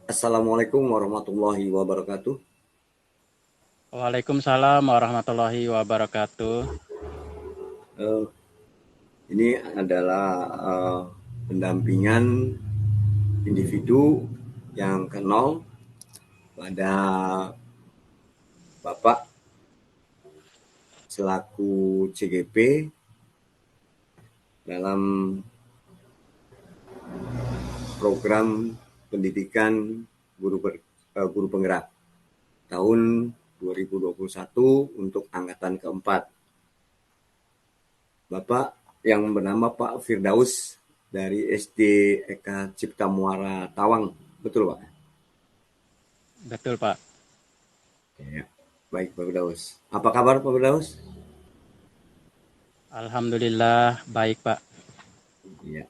Assalamualaikum warahmatullahi wabarakatuh. Waalaikumsalam warahmatullahi wabarakatuh. Eh, ini adalah pendampingan individu yang kenal pada Bapak selaku CGP dalam program pendidikan guru penggerak tahun 2021 untuk angkatan keempat. Bapak yang bernama Pak Firdaus dari SD Eka Cipta Muara Tawang, betul Pak? Betul, Pak. Ya, baik Pak Firdaus. Apa kabar Pak Firdaus? Alhamdulillah baik, Pak. Iya.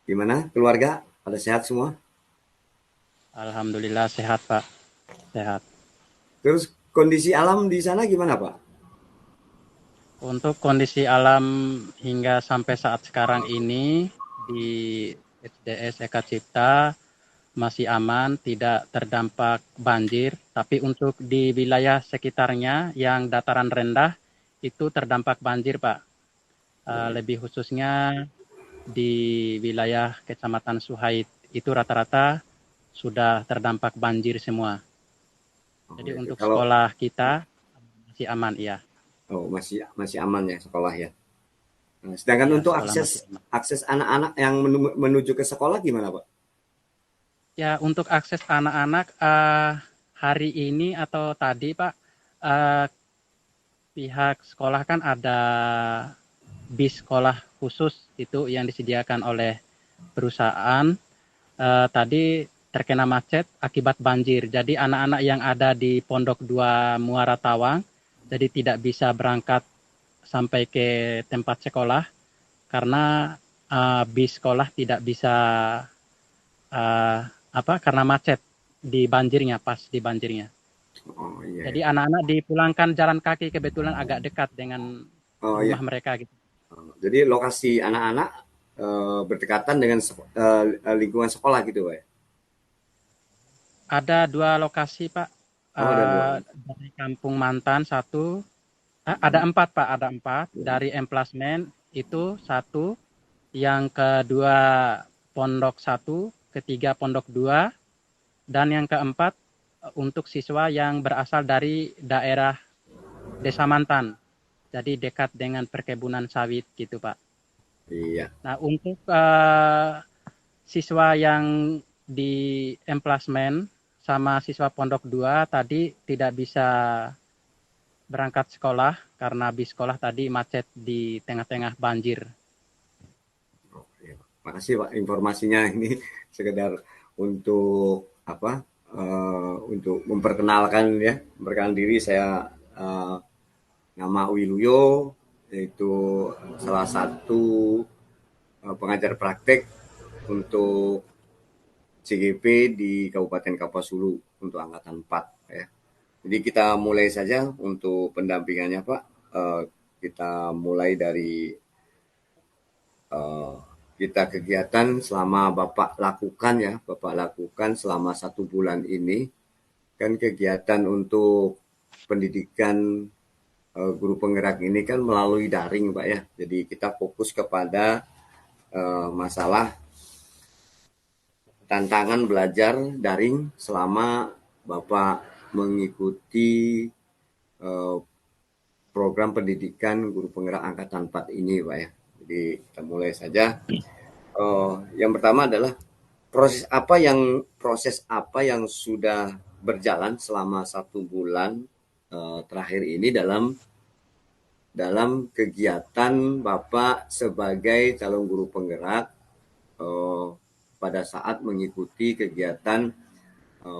Gimana keluarga? Pada sehat semua? Alhamdulillah sehat, Pak. Sehat. Terus kondisi alam di sana gimana Pak? Untuk kondisi alam hingga sampai saat sekarang ini di SDS Eka Cipta masih aman, tidak terdampak banjir, tapi untuk di wilayah sekitarnya yang dataran rendah itu terdampak banjir, Pak. Oh, iya. Lebih khususnya di wilayah Kecamatan Suhaid itu rata-rata sudah terdampak banjir semua. Oh, Jadi iya. untuk Kalau sekolah kita masih aman, iya. masih masih aman ya sekolah ya. Nah, sedangkan Iya, untuk sekolah masih akses aman. akses anak-anak yang menuju ke sekolah gimana Pak? Ya, untuk akses anak-anak hari ini atau tadi, Pak, eh, pihak sekolah kan ada bis sekolah khusus itu yang disediakan oleh perusahaan. Tadi terkena macet akibat banjir. Jadi anak-anak yang ada di Pondok 2 Muara Tawang jadi tidak bisa berangkat sampai ke tempat sekolah karena bis sekolah tidak bisa uh, karena macet di banjirnya, pas di banjirnya. Oh iya. Jadi Iya. anak-anak dipulangkan jalan kaki, kebetulan agak dekat dengan Oh iya. rumah mereka gitu. Jadi lokasi anak-anak berdekatan dengan lingkungan sekolah gitu Pak ya? Ada dua lokasi, Pak. Oh ada dua. Dari Kampung Mantan satu, ada Mhm. empat, Pak, ada empat. Ya. Dari Emplasmen itu satu, yang kedua Pondok satu, ketiga Pondok dua, dan yang keempat untuk siswa yang berasal dari daerah Desa Mantan. Jadi dekat dengan perkebunan sawit gitu, Pak. Iya. Nah, untuk siswa yang di Emplasmen sama siswa Pondok 2 tadi tidak bisa berangkat sekolah karena bis sekolah tadi macet di tengah-tengah banjir. Oh, iya. Makasih Pak informasinya ini sekedar untuk apa? Untuk memperkenalkan diri saya nama Wiluyo yaitu salah satu pengajar praktek untuk CGP di Kabupaten Kapuas Hulu untuk angkatan 4 ya. Jadi kita mulai saja untuk pendampingannya Pak. Kita mulai dari eh, kita kegiatan selama Bapak lakukan selama 1 bulan ini kan kegiatan untuk pendidikan guru penggerak ini kan melalui daring Pak ya. Jadi kita fokus kepada masalah tantangan belajar daring selama Bapak mengikuti eh, program pendidikan guru penggerak angkatan 4 ini Pak ya. Jadi kita mulai saja. Yang pertama adalah proses apa yang sudah berjalan selama 1 bulan terakhir ini dalam dalam kegiatan Bapak sebagai calon guru penggerak eh, pada saat mengikuti kegiatan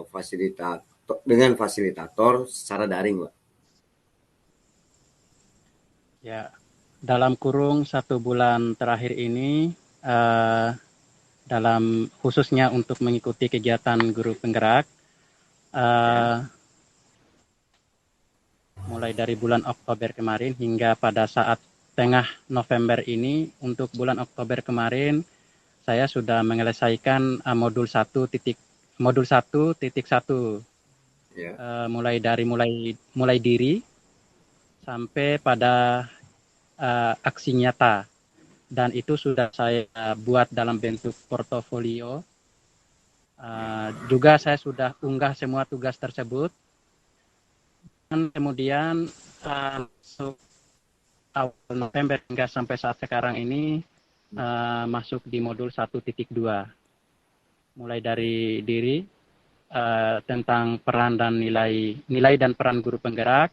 fasilitator dengan fasilitator secara daring, Pak. Ya, dalam kurung 1 bulan terakhir ini, eh, dalam khususnya untuk mengikuti kegiatan guru penggerak, Ya. eh, mulai dari bulan Oktober kemarin hingga pada saat tengah November ini, untuk bulan Oktober kemarin saya sudah menyelesaikan modul 1.1 modul 1.1, Ya. mulai diri sampai pada aksi nyata, dan itu sudah saya buat dalam bentuk portofolio. Juga saya sudah unggah semua tugas tersebut, dan kemudian masuk awal November hingga sampai saat sekarang ini masuk di modul 1.2, mulai dari diri, tentang peran dan nilai dan peran guru penggerak,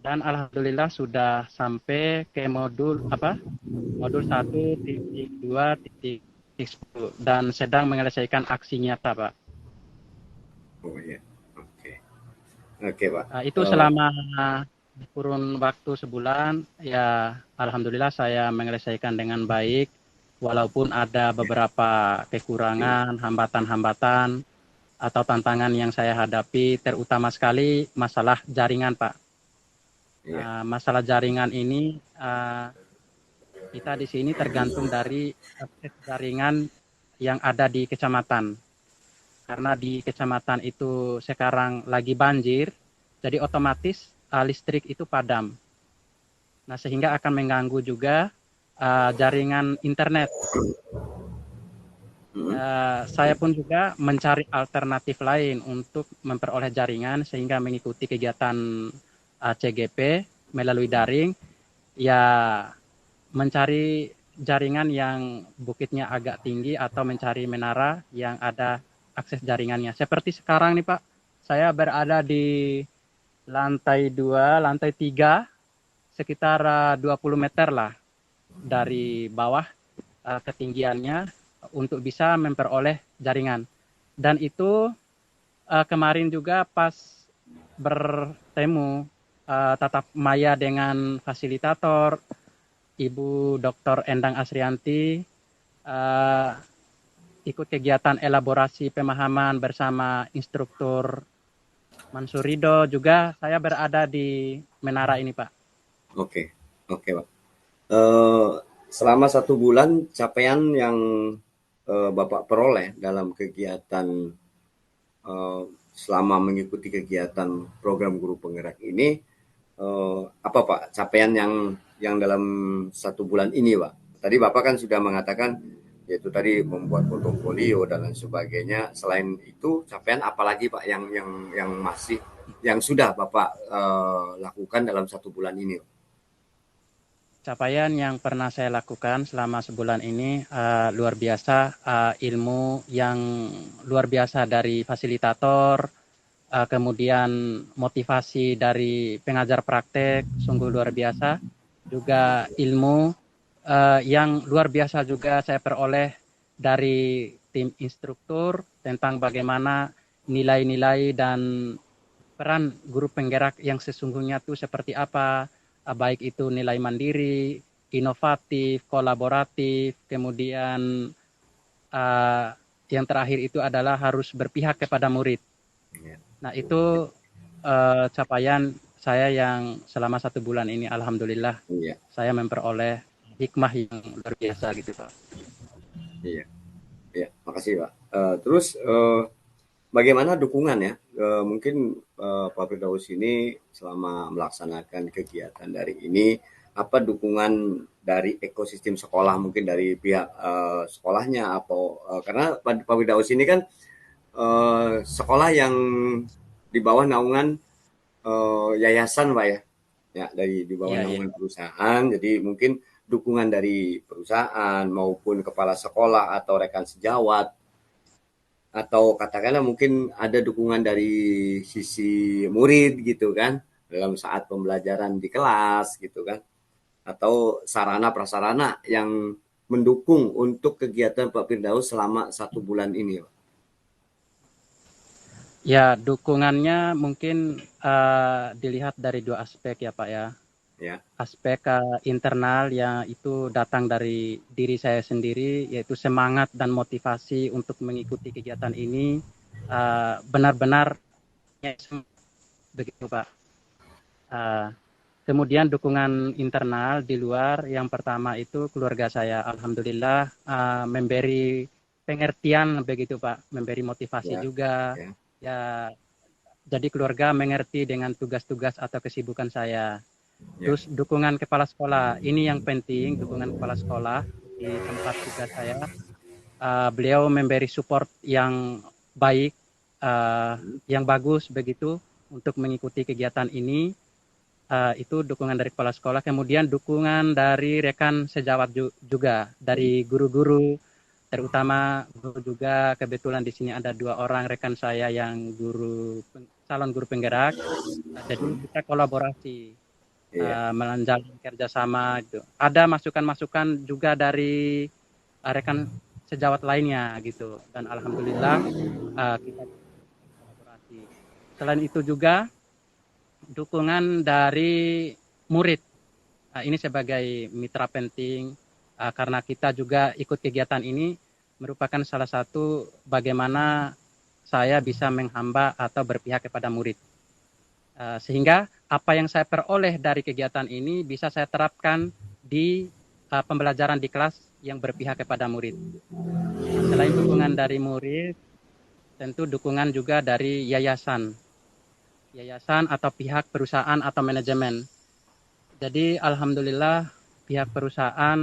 dan alhamdulillah sudah sampai ke modul 1.2.10 dan sedang menyelesaikan aksi nyata, Pak. Oh ya. Oke. Oke, Pak. Itu selama kurun waktu sebulan, ya alhamdulillah saya menyelesaikan dengan baik, walaupun ada beberapa kekurangan, hambatan-hambatan atau tantangan yang saya hadapi, terutama sekali masalah jaringan, Pak. Iya. Masalah jaringan ini, kita di sini tergantung dari akses jaringan yang ada di kecamatan. Karena di kecamatan itu sekarang lagi banjir, jadi otomatis listrik itu padam. Nah, sehingga akan mengganggu juga jaringan internet. Saya pun juga mencari alternatif lain untuk memperoleh jaringan sehingga mengikuti kegiatan CGP melalui daring, ya mencari jaringan yang bukitnya agak tinggi atau mencari menara yang ada akses jaringannya. Seperti sekarang nih Pak, saya berada di lantai 2, lantai 3, sekitar 20 meter lah dari bawah ketinggiannya untuk bisa memperoleh jaringan. Dan itu kemarin juga pas bertemu tatap maya dengan fasilitator, Ibu Dr. Endang Asrianti, ikut kegiatan elaborasi pemahaman bersama instruktur Mansur Ridho, juga saya berada di menara ini, Pak. Oke. Oke, Pak. Eh, Selama 1 bulan capaian yang Bapak peroleh dalam kegiatan selama mengikuti kegiatan program guru penggerak ini, apa Pak capaian yang dalam 1 bulan ini, Pak? Tadi Bapak kan sudah mengatakan yaitu tadi membuat portofolio dan lain sebagainya. Selain itu capaian apa lagi Pak yang sudah Bapak lakukan dalam 1 bulan ini? Capaian yang pernah saya lakukan selama sebulan ini luar biasa, ilmu yang luar biasa dari fasilitator, kemudian motivasi dari pengajar praktek sungguh luar biasa, juga ilmu yang luar biasa juga saya peroleh dari tim instruktur tentang bagaimana nilai-nilai dan peran guru penggerak yang sesungguhnya itu seperti apa, baik itu nilai mandiri, inovatif, kolaboratif, kemudian yang terakhir itu adalah harus berpihak kepada murid. Ya. Nah, itu capaian saya yang selama 1 bulan ini, alhamdulillah Iya, saya memperoleh hikmah yang luar biasa gitu, Pak. iya, iya. Makasih Pak. Terus bagaimana dukungan ya? Mungkin Pak Firdaus ini selama melaksanakan kegiatan dari ini, apa dukungan dari ekosistem sekolah, mungkin dari pihak sekolahnya, atau karena Pak Firdaus ini kan sekolah yang di bawah naungan yayasan Pak ya, ya dari di bawah Iya, iya. naungan perusahaan, jadi mungkin dukungan dari perusahaan maupun kepala sekolah atau rekan sejawat, atau katakanlah mungkin ada dukungan dari sisi murid gitu kan dalam saat pembelajaran di kelas gitu kan, atau sarana prasarana yang mendukung untuk kegiatan Pak Firdaus selama 1 bulan ini. Ya, dukungannya mungkin dilihat dari dua aspek ya Pak ya. Ya. Aspek internal yang itu datang dari diri saya sendiri, yaitu semangat dan motivasi untuk mengikuti kegiatan ini benar-benar begitu Pak. Kemudian dukungan internal di luar, yang pertama itu keluarga saya, alhamdulillah memberi pengertian begitu Pak, memberi motivasi Ya, juga. ya, Ya, jadi keluarga mengerti dengan tugas-tugas atau kesibukan saya. ya, Terus dukungan kepala sekolah, ini yang penting, dukungan kepala sekolah di tempat tugas saya. Beliau memberi support yang baik, yang bagus begitu untuk mengikuti kegiatan ini. Itu dukungan dari kepala sekolah. Kemudian dukungan dari rekan sejawat juga, dari guru-guru, terutama guru juga. Kebetulan di sini ada 2 orang rekan saya yang calon guru penggerak. Jadi kita kolaborasi, iya. menjalin kerjasama gitu. Ada masukan-masukan juga dari rekan sejawat lainnya gitu. Dan alhamdulillah kita kolaborasi. Selain itu juga dukungan dari murid. Ini sebagai mitra penting, karena kita juga ikut kegiatan ini merupakan salah satu bagaimana saya bisa menghamba atau berpihak kepada murid. Sehingga apa yang saya peroleh dari kegiatan ini bisa saya terapkan di pembelajaran di kelas yang berpihak kepada murid. Selain dukungan dari murid, tentu dukungan juga dari yayasan atau pihak perusahaan atau manajemen. Jadi alhamdulillah pihak perusahaan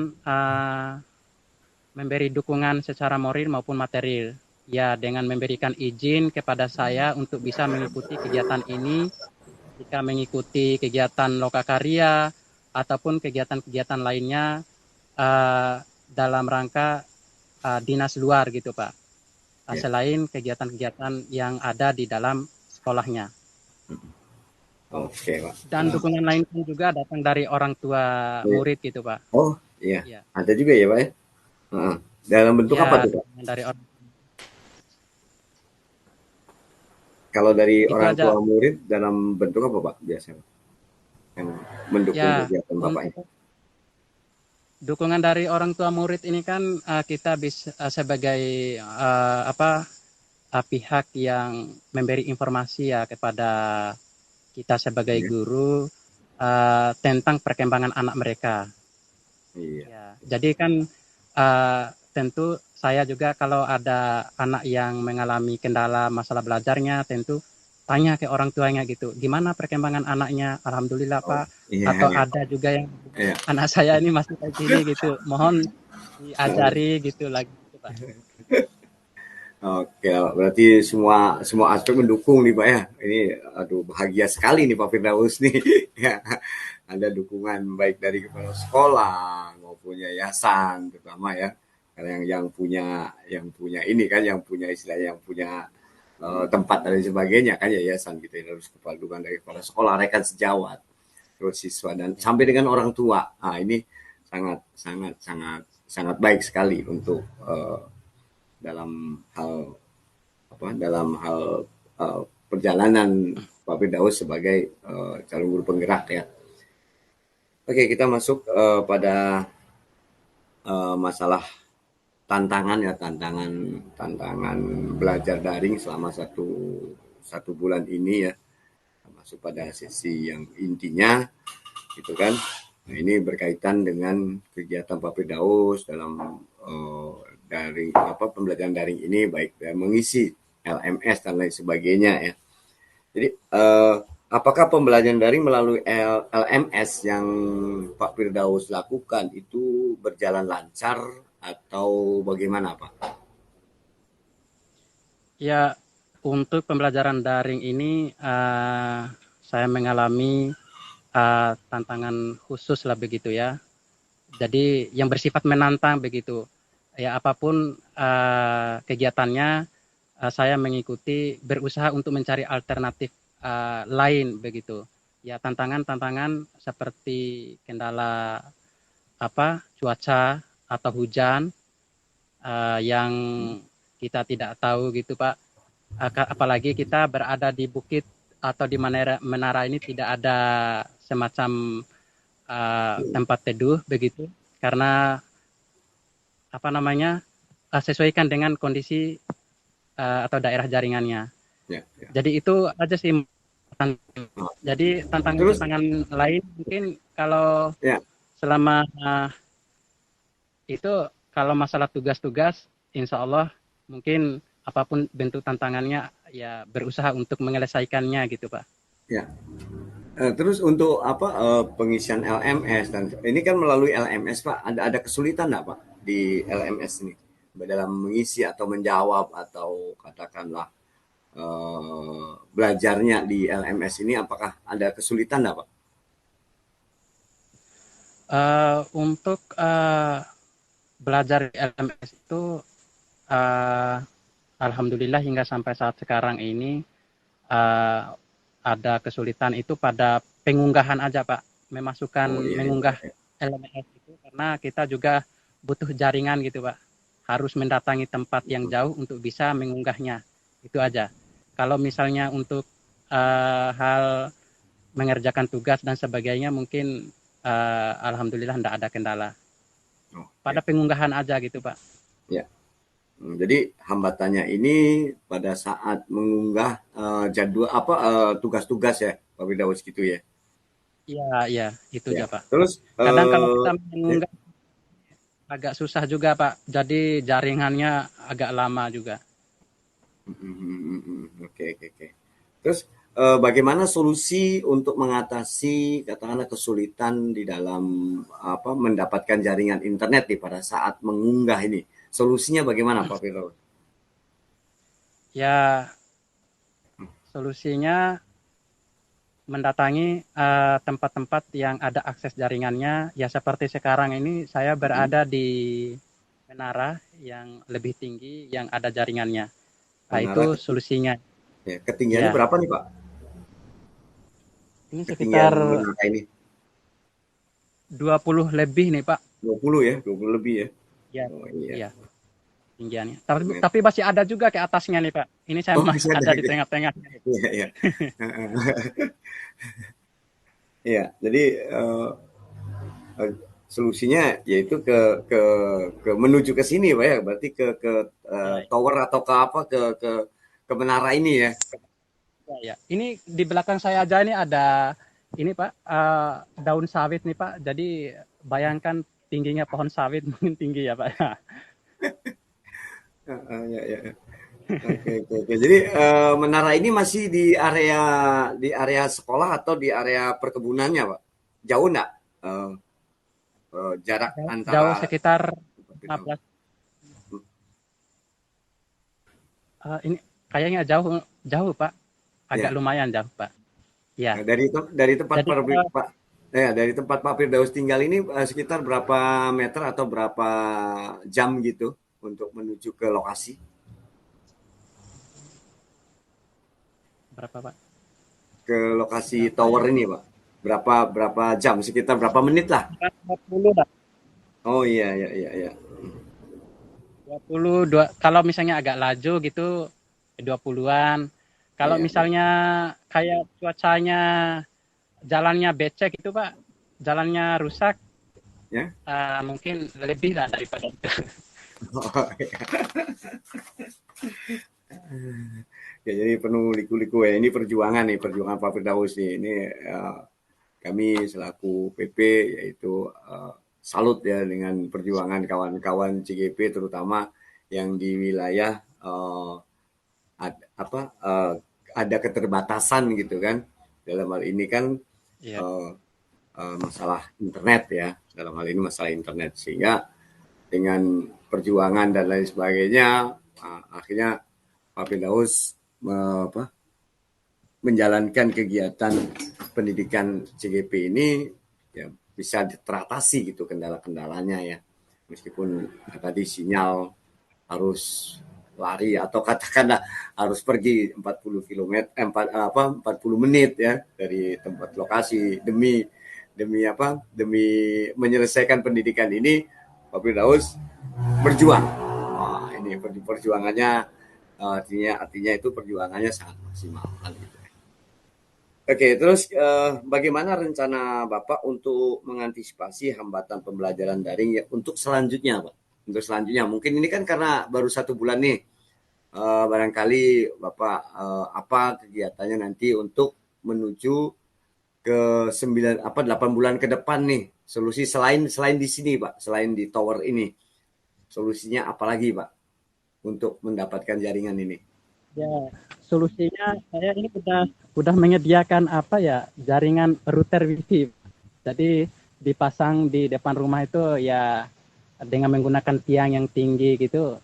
memberi dukungan secara moral maupun material. Ya, dengan memberikan izin kepada saya untuk bisa mengikuti kegiatan ini, jika mengikuti kegiatan lokakarya ataupun kegiatan-kegiatan lainnya dalam rangka dinas luar gitu Pak. Ya. Selain kegiatan-kegiatan yang ada di dalam sekolahnya. Oke, Pak. Dan dukungan lain pun juga datang dari orang tua Iya. murid gitu Pak. Oh, iya. Ya, Ada juga ya, Pak ya? Heeh. Dalam bentuk apa ya tuh, Pak? dukungan dari orang Kalau dari itu orang tua aja. murid dalam bentuk apa, Pak, biasanya? Yang mendukung Ya, kegiatan Bapak ini? untuk dukungan dari orang tua murid ini kan kita bisa sebagai pihak yang memberi informasi ya kepada kita sebagai Iya. guru tentang perkembangan anak mereka. Iya. Ya, jadi kan tentu saya juga kalau ada anak yang mengalami kendala masalah belajarnya, tentu tanya ke orang tuanya gitu, gimana perkembangan anaknya? Alhamdulillah Oh, Pak. iya, Atau iya. ada juga yang Iya. anak saya ini masih kayak gini gitu, mohon diajari gitu lagi gitu, Pak. Oke, berarti semua semua aspek mendukung nih Pak ya. Ini aduh bahagia sekali nih Pak Firdaus nih. Ya, ada dukungan baik dari kepala sekolah maupun yayasan terutama ya. Karena yang punya ini kan yang punya istilahnya yang punya tempat dan sebagainya kan yayasan gitu ya. Harus kepala dukungan dari kepala sekolah, rekan sejawat, terus siswa dan Ya, sampai dengan orang tua. Nah, ini sangat sangat sangat sangat baik sekali untuk dalam hal dalam hal perjalanan Pak Firdaus sebagai calon guru penggerak ya. Oke, kita masuk pada masalah tantangan ya, tantangan tantangan belajar daring selama satu bulan ini ya, masuk pada sesi yang intinya gitu kan. Nah, ini berkaitan dengan kegiatan Pak Firdaus dalam daring pembelajaran daring ini baik mengisi LMS dan lain sebagainya ya. Jadi apakah pembelajaran daring melalui LMS yang Pak Firdaus lakukan itu berjalan lancar atau bagaimana Pak? ya untuk pembelajaran daring ini saya mengalami tantangan khusus lah begitu ya. Jadi yang bersifat menantang begitu. Ya apapun kegiatannya, saya mengikuti, berusaha untuk mencari alternatif lain begitu. Ya tantangan-tantangan seperti kendala cuaca atau hujan yang kita tidak tahu gitu Pak. Apalagi kita berada di bukit atau di menara ini tidak ada semacam tempat teduh begitu, karena sesuaikan dengan kondisi atau daerah jaringannya. Ya, ya. Jadi itu aja sih. Jadi Terus tantangan-tantangan lain mungkin kalau ya, selama itu, kalau masalah tugas-tugas insya Allah mungkin apapun bentuk tantangannya ya berusaha untuk menyelesaikannya gitu Pak. Ya. Terus untuk apa pengisian LMS dan ini kan melalui LMS Pak, ada kesulitan nggak Pak di LMS ini dalam mengisi atau menjawab atau katakanlah belajarnya di LMS ini apakah ada kesulitan nggak Pak? Untuk belajar di LMS itu eh, alhamdulillah hingga sampai saat sekarang ini eh, ada kesulitan itu pada pengunggahan aja Pak, Oh iya, iya, mengunggah iya. LMS itu karena kita juga butuh jaringan gitu Pak, harus mendatangi tempat yang jauh untuk bisa mengunggahnya, itu aja. Kalau misalnya untuk hal mengerjakan tugas dan sebagainya mungkin alhamdulillah tidak ada kendala, Oh pada ya, pengunggahan aja gitu Pak. ya. Jadi hambatannya ini pada saat mengunggah jadwal apa tugas-tugas ya Pak Firdaus gitu ya. Iya, iya, itu Ya. aja Pak. Terus Kadang kalau kita ya. mengunggah agak susah juga Pak, jadi jaringannya agak lama juga. Oke, oke, oke. Terus bagaimana solusi untuk mengatasi katakanlah kesulitan di dalam apa mendapatkan jaringan internet nih pada saat mengunggah ini? Solusinya bagaimana Pak Firdaus? Ya, solusinya mendatangi tempat-tempat yang ada akses jaringannya. Ya seperti sekarang ini saya Mhm. berada di menara yang lebih tinggi yang ada jaringannya. Nah, Menara itu solusinya. ya, ketinggiannya Ya, berapa nih Pak? ini Ketinggian sekitar menara ini 20 lebih nih Pak. 20 ya, 20 lebih ya. Ya, Oh iya. iya, tinggiannya. Tapi masih ada juga ke atasnya nih Pak. Ini saya Oh masih bisa ada ada di gitu. tengah-tengahnya. Iya, iya. Iya, jadi eh, solusinya yaitu ke ke menuju ke sini Pak ya, berarti ke Ya, tower atau ke apa ke menara ini ya. ya, ya. Ini di belakang saya aja ini ada ini Pak, daun sawit nih Pak. Jadi bayangkan tingginya pohon sawit mungkin tinggi ya Pak. Ya, ya. Oke, oke, oke. Jadi menara ini masih di area sekolah atau di area perkebunannya Pak? Jauh enggak jarak Jauh, jauh antara sekitar 15. Ini kayaknya jauh jauh Pak. Agak ya. lumayan jauh Pak. Ya. Nah, dari tempat Jadi Pak ya dari tempat Pak Firdaus tinggal ini sekitar berapa meter atau berapa jam gitu untuk menuju ke lokasi? berapa Pak? Ke lokasi Berapa tower ya? ini, Pak. Berapa berapa jam? Sekitar berapa menit lah? 20 lah. Oh iya iya iya iya. 20 dua, kalau misalnya agak laju gitu 20-an. Kalau Iya, iya. misalnya kayak cuacanya jalannya becek itu Pak, jalannya rusak, Ya. mungkin lebih lah daripada itu. Oh, iya. Ya, jadi penuh liku-liku ya. Ini perjuangan nih, perjuangan Pak Firdaus nih. Ini kami selaku PP yaitu salut ya dengan perjuangan kawan-kawan CGP terutama yang di wilayah apa ada keterbatasan gitu kan dalam hal ini kan Iya, uh, masalah internet ya dalam hal ini masalah internet sehingga dengan perjuangan dan lain sebagainya akhirnya Pak Firdaus apa, menjalankan kegiatan pendidikan CGP ini ya bisa teratasi gitu kendala-kendalanya ya meskipun tadi sinyal harus lari atau katakanlah harus pergi 40 kilometer 40 menit ya dari tempat lokasi demi demi apa demi menyelesaikan pendidikan ini Pak Firdaus berjuang. Wah, ini perjuangannya artinya itu perjuangannya sangat maksimal gitu. Oke, terus bagaimana rencana Bapak untuk mengantisipasi hambatan pembelajaran daring ya untuk selanjutnya, Pak? Untuk selanjutnya, mungkin ini kan karena baru 1 bulan nih, barangkali Bapak apa kegiatannya nanti untuk menuju ke 8 bulan ke depan nih, solusi selain selain di sini, Pak, selain di tower ini, solusinya apa lagi, Pak? untuk mendapatkan jaringan ini? Ya, solusinya saya ini udah menyediakan apa ya, jaringan router wifi. Jadi dipasang di depan rumah itu ya dengan menggunakan tiang yang tinggi gitu,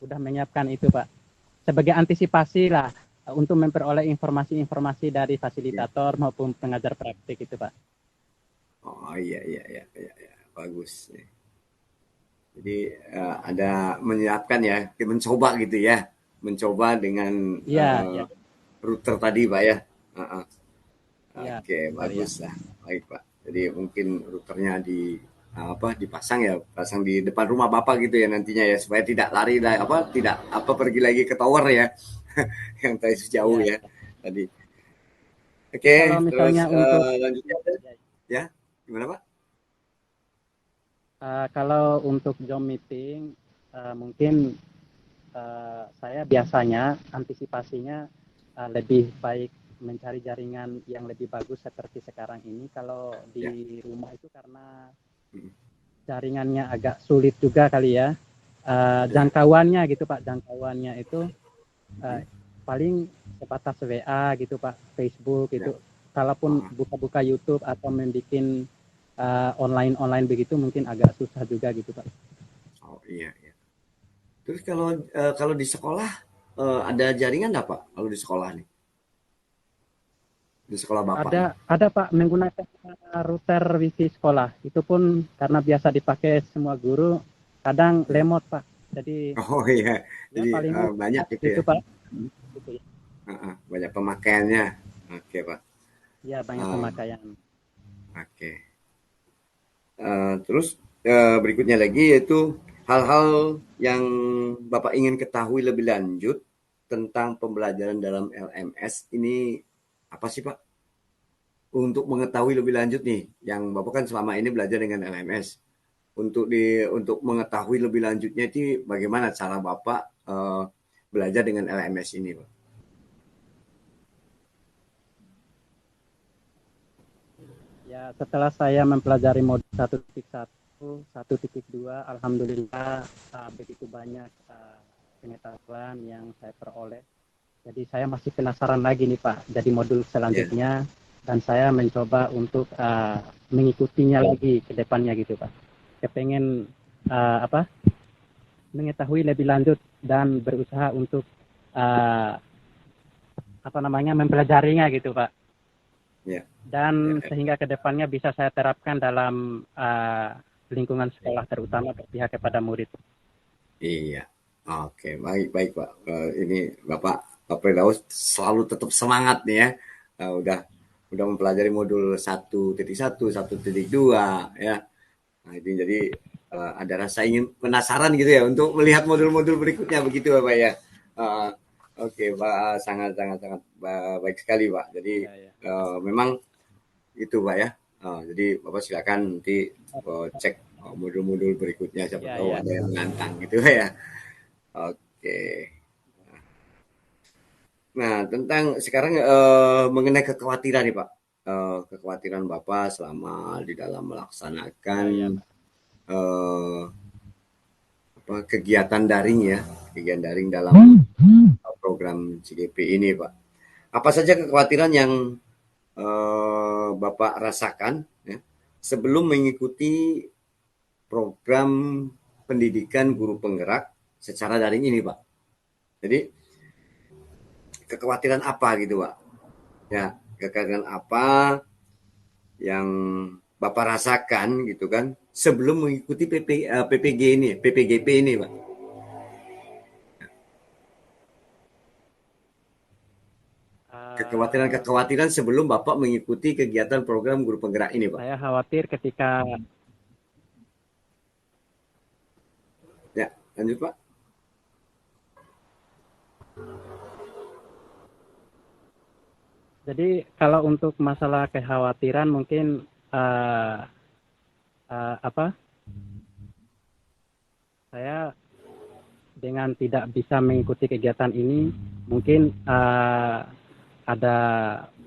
udah menyiapkan itu Pak. Sebagai antisipasi lah untuk memperoleh informasi-informasi dari Ya. fasilitator maupun pengajar praktik itu Pak. Oh iya iya iya iya, iya. Bagus. Jadi ada menyiapkan ya, mencoba gitu ya, mencoba dengan Iya, iya, router tadi Pak ya. Heeh. iya, Oke, benar ya. bagus lah. Baik Pak. Jadi mungkin routernya apa dipasang ya, pasang di depan rumah Bapak gitu ya nantinya ya supaya tidak lari apa tidak apa pergi lagi ke tower ya yang tadi jauh Iya, ya iya. tadi. Jadi Oke, kalau terus misalnya untuk lanjutnya ya, ya gimana Pak? kalau untuk Zoom meeting mungkin saya biasanya antisipasinya lebih baik mencari jaringan yang lebih bagus seperti sekarang ini. Kalau Ya. di rumah itu karena Mm. jaringannya agak sulit juga kali ya. Ya. Jangkauannya gitu Pak, jangkauannya itu Mm. uh, paling sebatas WA gitu Pak, Facebook Ya. itu. Kalaupun Ah. buka-buka YouTube atau membuat online-online begitu mungkin agak susah juga gitu Pak. Oh iya iya. Terus kalau di sekolah ada jaringan nggak Pak? Kalau di sekolah nih, di sekolah Bapak nih. Ada Pak menggunakan router wifi sekolah. Itu pun karena biasa dipakai semua guru, kadang Ya. lemot Pak. Jadi Oh iya, ya jadi paling banyak gitu gitu ya. Pak. Gitu ya. Heeh, banyak pemakaiannya. Oke Pak. Ya banyak Ah, pemakaian. oke. Terus berikutnya lagi yaitu hal-hal yang Bapak ingin ketahui lebih lanjut tentang pembelajaran dalam LMS ini apa sih Pak? Untuk mengetahui lebih lanjut nih, yang Bapak kan selama ini belajar dengan LMS. Untuk mengetahui lebih lanjutnya itu bagaimana cara Bapak belajar dengan LMS ini, Pak? Ya setelah saya mempelajari modul 1.1, 1.2, alhamdulillah begitu banyak pengetahuan yang saya peroleh. Jadi saya masih penasaran lagi nih Pak. Jadi modul Ya, selanjutnya dan saya mencoba untuk mengikutinya lagi ke depannya gitu Pak. Kepengen apa mengetahui lebih lanjut dan berusaha untuk uh, apa namanya mempelajarinya gitu Pak. ya, ya, Dan ya. sehingga ke depannya bisa saya terapkan dalam lingkungan sekolah terutama berpihak kepada murid. Iya. Oke, baik, baik, Pak. Ini Bapak Firdaus selalu tetap semangat nih ya. Udah mempelajari modul 1.1, 1.2 ya. Nah, ini jadi ada rasa ingin penasaran gitu ya untuk melihat modul-modul berikutnya begitu Bapak ya. Uh, Oke, Pak, sangat sangat sangat baik sekali Pak. Jadi Ya, ya. memang itu Pak ya. Jadi Bapak silakan nanti cek modul-modul berikutnya siapa Ya, tahu ya. ada yang menantang gitu ya. Oke. Nah, tentang sekarang mengenai kekhawatiran nih Pak. Kekhawatiran Bapak selama di dalam melaksanakan Ya, ya, Pak. eh, kegiatan daring ya, kegiatan daring dalam program CGP ini, Pak. Apa saja kekhawatiran yang Bapak rasakan ya, sebelum mengikuti program pendidikan guru penggerak secara daring ini, Pak? Jadi kekhawatiran apa gitu, Pak? Ya, kekhawatiran apa yang Bapak rasakan gitu kan sebelum mengikuti PPG ini, PPGP ini, Pak? Uh, Kekhawatiran-kekhawatiran sebelum Bapak mengikuti kegiatan program guru penggerak ini, Pak. saya khawatir ketika Ya, lanjut, Pak. jadi kalau untuk masalah kekhawatiran mungkin apa saya dengan tidak bisa mengikuti kegiatan ini mungkin ada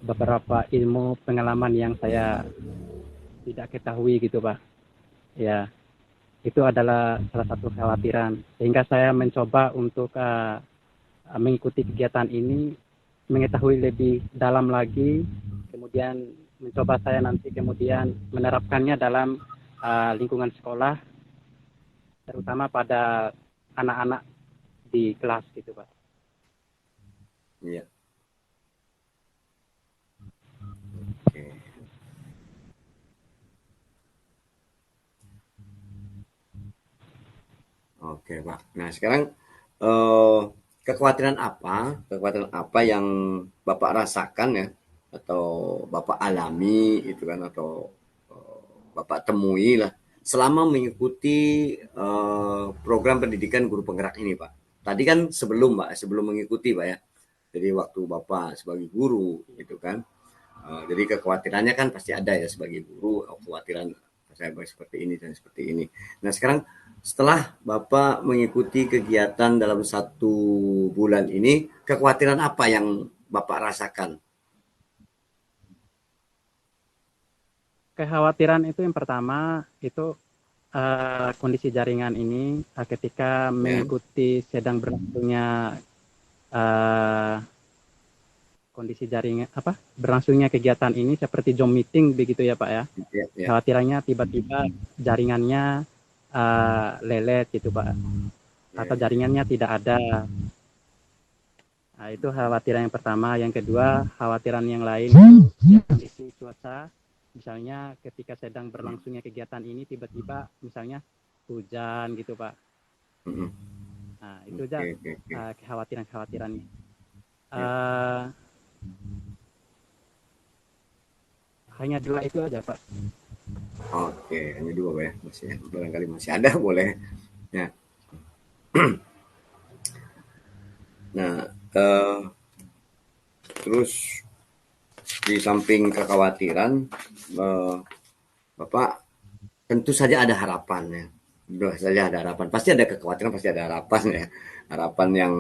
beberapa ilmu pengalaman yang saya tidak ketahui gitu Pak. Ya, Itu adalah salah satu kekhawatiran. Sehingga saya mencoba untuk mengikuti kegiatan ini, mengetahui lebih dalam lagi, kemudian mencoba saya nanti kemudian menerapkannya dalam lingkungan sekolah, terutama pada anak-anak di kelas gitu Pak. Iya. Oke. Oke, Pak. Nah, sekarang eh, kekhawatiran apa yang Bapak rasakan ya, atau Bapak alami itu kan, atau Bapak temui lah selama mengikuti program pendidikan guru penggerak ini, Pak. Tadi kan sebelum, Pak, sebelum mengikuti, Pak ya. Jadi waktu Bapak sebagai guru gitu kan. Jadi kekhawatirannya kan pasti ada ya sebagai guru, kekhawatiran saya seperti ini dan seperti ini. Nah sekarang setelah Bapak mengikuti kegiatan dalam 1 bulan ini, kekhawatiran apa yang Bapak rasakan? Kekhawatiran itu yang pertama itu kondisi jaringan ini ketika Ya, mengikuti sedang berlangsungnya uh, kondisi jaringan berlangsungnya kegiatan ini seperti Zoom meeting begitu ya Pak ya. ya, ya, Khawatirannya tiba-tiba jaringannya lelet gitu Pak, ya, atau ya. jaringannya tidak ada. Nah, itu khawatiran yang pertama. Yang kedua, khawatiran yang lain itu kondisi cuaca. Misalnya ketika sedang berlangsungnya kegiatan ini tiba-tiba misalnya hujan gitu Pak. Mm-mm. Nah, itu aja Oke, oke, oke. kekhawatiran-kekhawatirannya. Ya. Uh, Hanya dua itu aja Pak. Oke, hanya dua Pak ya, masih barangkali masih ada boleh. Ya. Nah, terus di samping kekhawatiran, eh, Bapak tentu saja ada harapan ya. Tentu saja ada harapan. Pasti ada kekhawatiran, pasti ada harapan ya. Harapan yang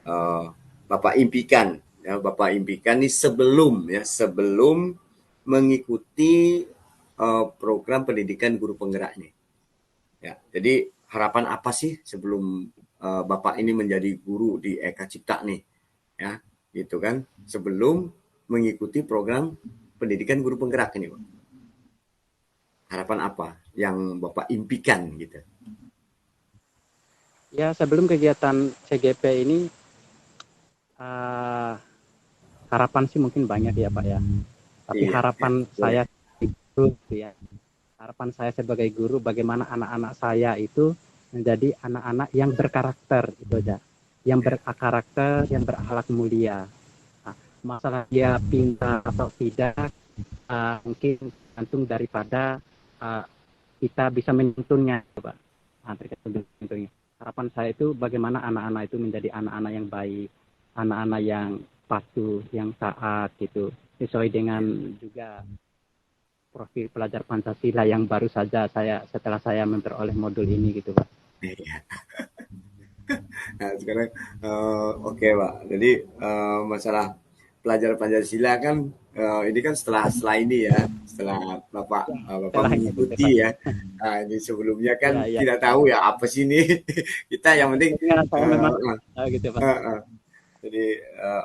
eh, Bapak impikan, ya Bapak impikan nih sebelum mengikuti program pendidikan guru penggerak ini. Ya, jadi harapan apa sih sebelum Bapak ini menjadi guru di Eka Cipta nih, ya, gitu kan? Sebelum mengikuti program pendidikan guru penggerak ini, Pak. Harapan apa yang Bapak impikan gitu? Ya, sebelum kegiatan CGP ini uh, harapan sih mungkin banyak ya Pak ya. Tapi Iya, ya, harapan boleh. saya itu ya, harapan saya sebagai guru bagaimana anak-anak saya itu menjadi anak-anak yang berkarakter itu aja, yang Ya, berkarakter, yang berakhlak mulia. Nah, masalah dia pintar atau tidak mungkin tergantung daripada uh, kita bisa menuntunnya, Pak. Nah, tergantung menuntunnya. Harapan saya itu bagaimana anak-anak itu menjadi anak-anak yang baik, anak-anak yang patuh, yang taat gitu, sesuai dengan ya, juga profil pelajar Pancasila yang baru saja setelah saya memperoleh modul ini gitu Pak. ya. Nah, sekarang oke, Pak. Jadi masalah pelajar Pancasila kan ini kan setelah ini ya, setelah Bapak Setelah ini gitu Pak. mengikuti ya. Nah, ini sebelumnya Ya kan ya. tidak tahu ya apa sih ini. Kita yang penting Sebelumnya saya memang uh, gitu Pak. uh, uh, jadi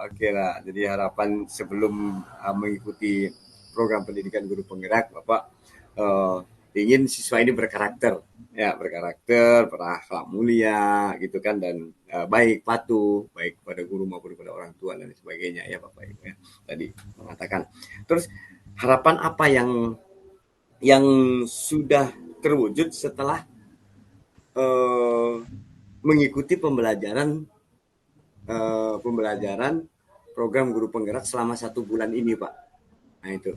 oke lah. Jadi harapan sebelum mengikuti program pendidikan guru penggerak, Bapak uh, ingin siswa ini berkarakter, ya berkarakter, berakhlak mulia, gitu kan, dan baik patuh, baik pada guru maupun pada orang tua dan sebagainya ya Bapak Ibu ya. Tadi mengatakan. Terus harapan apa yang sudah terwujud setelah uh, mengikuti pembelajaran program guru penggerak selama 1 bulan ini, Pak. Nah itu.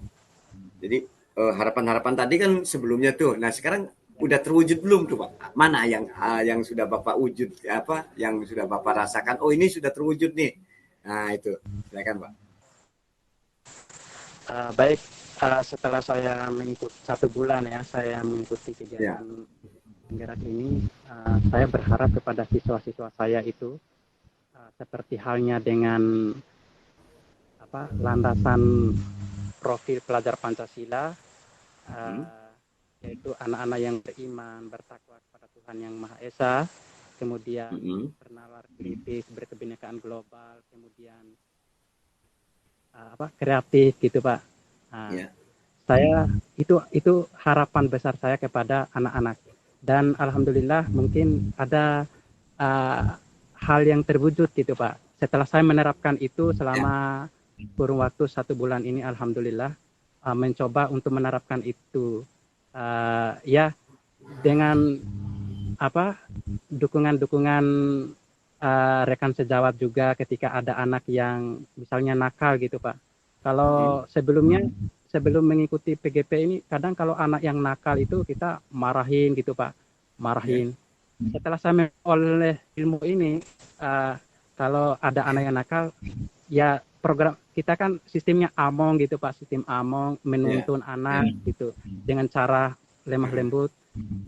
Jadi harapan-harapan tadi kan sebelumnya tuh. Nah sekarang udah terwujud belum tuh, Pak? Mana yang sudah Bapak wujud apa? Yang sudah Bapak rasakan? Oh ini sudah terwujud nih. Nah itu. Silakan, Pak. Baik, setelah saya mengikuti 1 bulan ya, saya mengikuti Ya. kegiatan penggerak ini, saya berharap kepada siswa-siswa saya itu seperti halnya dengan landasan profil pelajar Pancasila, Hmm? uh, yaitu anak-anak yang beriman, bertakwa kepada Tuhan Yang Maha Esa, kemudian bernalar kritis, berkebinekaan global, kemudian kreatif gitu Pak. Nah, Ya. saya itu harapan besar saya kepada anak-anak, dan alhamdulillah mungkin ada hal yang terwujud gitu Pak. Setelah saya menerapkan itu selama kurun waktu 1 bulan ini, alhamdulillah mencoba untuk menerapkan itu ya dengan dukungan-dukungan rekan sejawat juga ketika ada anak yang misalnya nakal gitu Pak. Kalau sebelumnya sebelum mengikuti PGP ini, kadang kalau anak yang nakal itu kita marahin gitu Pak, marahin. Setelah saya oleh ilmu ini, kalau ada anak yang nakal, ya program kita kan sistemnya among gitu Pak, sistem among menuntun anak gitu dengan cara lemah lembut,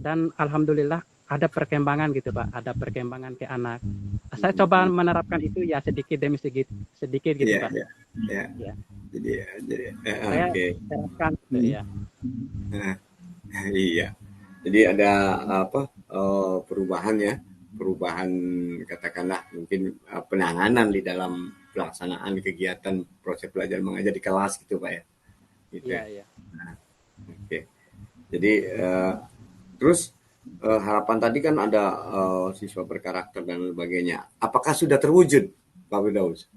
dan alhamdulillah ada perkembangan gitu Pak, ada perkembangan ke anak. Saya coba menerapkan itu ya sedikit demi sedikit gitu Pak. Ya. Jadi Saya oke. terapkan gitu ya. Nah, iya. Jadi ada perubahan ya, perubahan katakanlah mungkin penanganan di dalam pelaksanaan kegiatan proses belajar mengajar di kelas gitu Pak ya. Gitu Iya, ya. iya. Nah, oke. Jadi terus harapan tadi kan ada siswa berkarakter dan sebagainya. Apakah sudah terwujud Pak Firdaus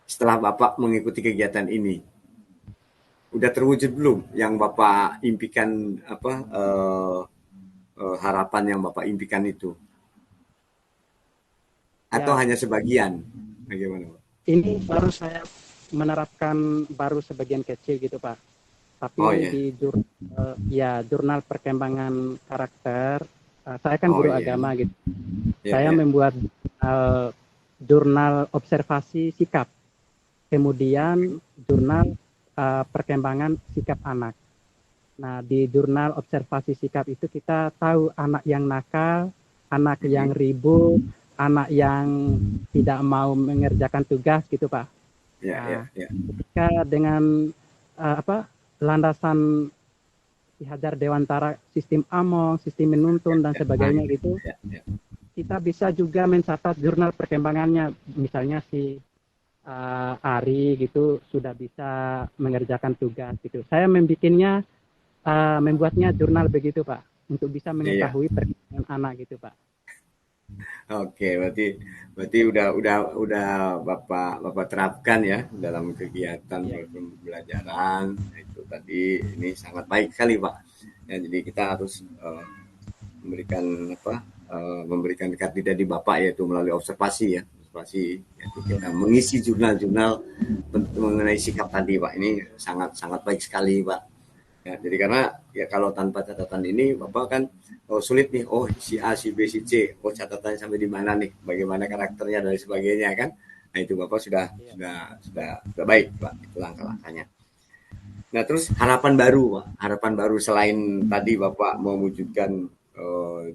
setelah Bapak mengikuti kegiatan ini? Udah terwujud belum yang Bapak impikan harapan yang Bapak impikan itu? Atau Ya, hanya sebagian? Bagaimana Pak? ini baru saya menerapkan baru sebagian kecil gitu Pak. Oh Tapi ya, di jurnal perkembangan karakter, saya kan oh guru ya, agama gitu. ya Saya ya, membuat jurnal observasi sikap, kemudian jurnal perkembangan sikap anak. Nah, di jurnal observasi sikap itu kita tahu anak yang nakal, anak yang ribut, anak yang tidak mau mengerjakan tugas gitu Pak. ya ya Nah, ya, ketika dengan landasan Ki Hajar Dewantara, sistem among, sistem menuntun dan ya, ah, sebagainya gitu, ya, ya. kita bisa juga mencatat jurnal perkembangannya. Misalnya si Ari gitu sudah bisa mengerjakan tugas gitu. Saya membuatnya jurnal begitu Pak, untuk bisa Iya. mengetahui perkembangan anak gitu Pak. Oke, berarti berarti udah Bapak Bapak terapkan ya dalam kegiatan Iya, pembelajaran itu tadi ini sangat baik sekali Pak. Ya, jadi kita harus memberikan memberikan kandidat di Bapak yaitu melalui observasi ya, observasi yaitu betul. kita mengisi jurnal-jurnal mengenai sikap tadi Pak. Ini sangat sangat baik sekali Pak. Ya, jadi karena ya kalau tanpa catatan ini Bapak kan sulit nih, oh si A, si B, si C, oh catatannya sampai di mana nih, bagaimana karakternya dan sebagainya kan. Nah itu Bapak Iya. sudah baik Pak, itu langkah-langkahnya. Nah terus harapan baru Pak, harapan baru selain tadi Bapak mewujudkan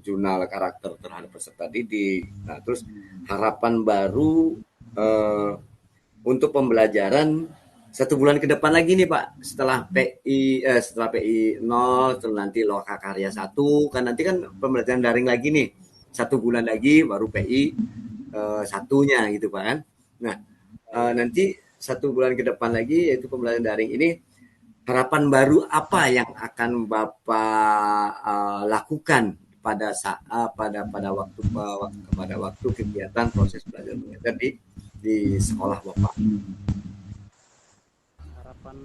jurnal karakter terhadap peserta didik. Nah terus harapan baru eh, untuk pembelajaran 1 bulan ke depan lagi nih Pak, setelah PI 0, terus nanti Loka Karya 1, kan nanti kan pembelajaran daring lagi nih, 1 bulan lagi baru PI satunya gitu Pak kan. Nah Iya. nanti 1 bulan ke depan lagi yaitu pembelajaran daring ini, harapan baru apa yang akan Bapak lakukan pada saat pada waktu kegiatan proses belajar mengajar di sekolah Bapak? Harapan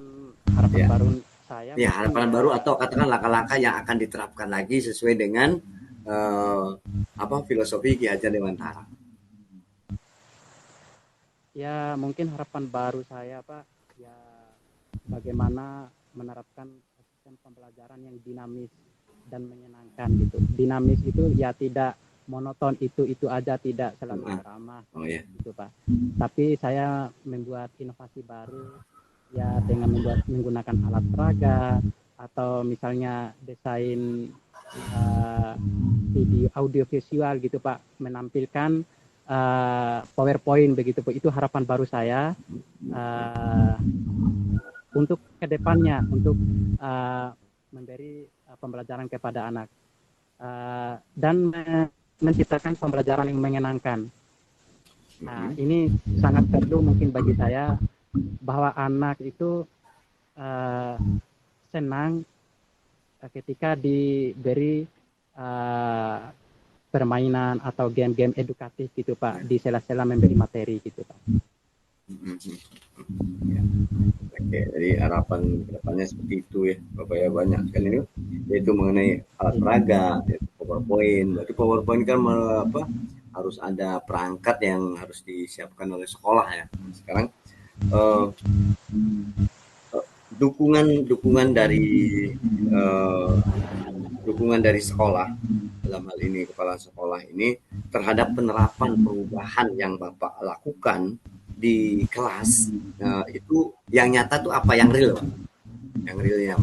harapan Ya, baru saya ya mungkin harapan ya baru atau katakan langkah-langkah yang akan diterapkan lagi sesuai dengan eh, filosofi Ki Hajar Dewantara. ya mungkin harapan baru saya Pak, ya bagaimana menerapkan sistem pembelajaran yang dinamis dan menyenangkan gitu. Dinamis itu ya tidak monoton itu aja, tidak selalu ceramah Oh ya, gitu Pak. Tapi saya membuat inovasi baru ya dengan menggunakan alat peraga, atau misalnya desain video audio visual gitu Pak, menampilkan PowerPoint begitu Pak. Itu harapan baru saya untuk kedepannya, untuk memberi pembelajaran kepada anak dan menciptakan pembelajaran yang menyenangkan. Nah, ini sangat perlu mungkin bagi saya bahwa anak itu senang ketika diberi permainan atau game-game edukatif gitu Pak, di sela-sela memberi materi gitu Pak. Ya. Oke, jadi harapan kedepannya seperti itu ya, Bapak ya, banyak kan ini, yaitu mengenai alat peraga, yaitu PowerPoint. Berarti PowerPoint kan harus ada perangkat yang harus disiapkan oleh sekolah ya. Sekarang dukungan dari sekolah, dalam hal ini kepala sekolah ini, terhadap penerapan perubahan yang Bapak lakukan di kelas, itu yang nyata tuh apa, yang real, Pak? Yang realnya,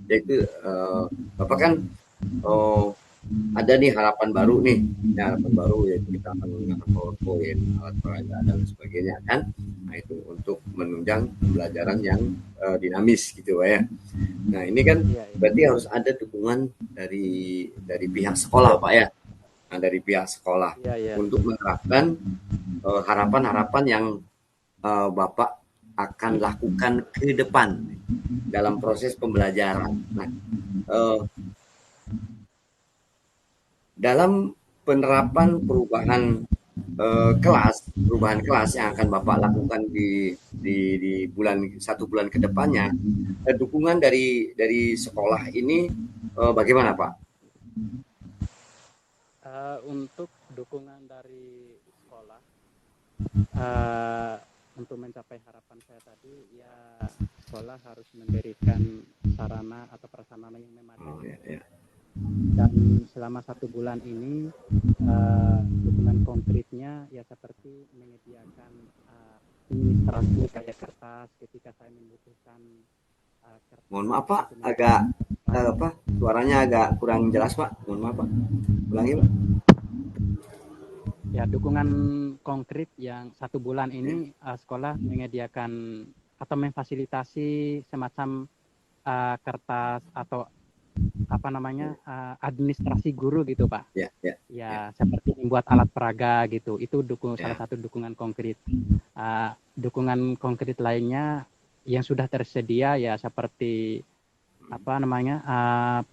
yaitu Bapak kan ada nih harapan baru nih, yaitu kita akan menggunakan PowerPoint, alat peraga dan sebagainya kan. Nah itu untuk menunjang pembelajaran yang dinamis gitu Pak ya. Nah ini kan berarti harus ada dukungan dari pihak sekolah Pak ya. Nah dari pihak sekolah untuk menerapkan harapan-harapan yang Bapak akan lakukan ke depan dalam proses pembelajaran. Nah, dalam penerapan perubahan kelas yang akan Bapak lakukan di satu bulan ke depannya, dukungan dari sekolah ini bagaimana Pak? Untuk dukungan dari sekolah untuk mencapai harapan saya tadi, ya sekolah harus memberikan sarana atau prasarana yang memadai. Dan selama 1 bulan ini dukungan konkretnya ya seperti menyediakan administrasi kayak kertas ketika saya membutuhkan kertas. Mohon maaf Pak, agak suaranya agak kurang jelas Pak. Mohon maaf Pak, ulangi Pak. Ya, dukungan konkret yang 1 bulan ini sekolah menyediakan atau memfasilitasi semacam kertas atau administrasi guru gitu Pak. Ya, seperti membuat alat peraga gitu. Itu salah satu dukungan konkret. Dukungan konkret lainnya yang sudah tersedia ya seperti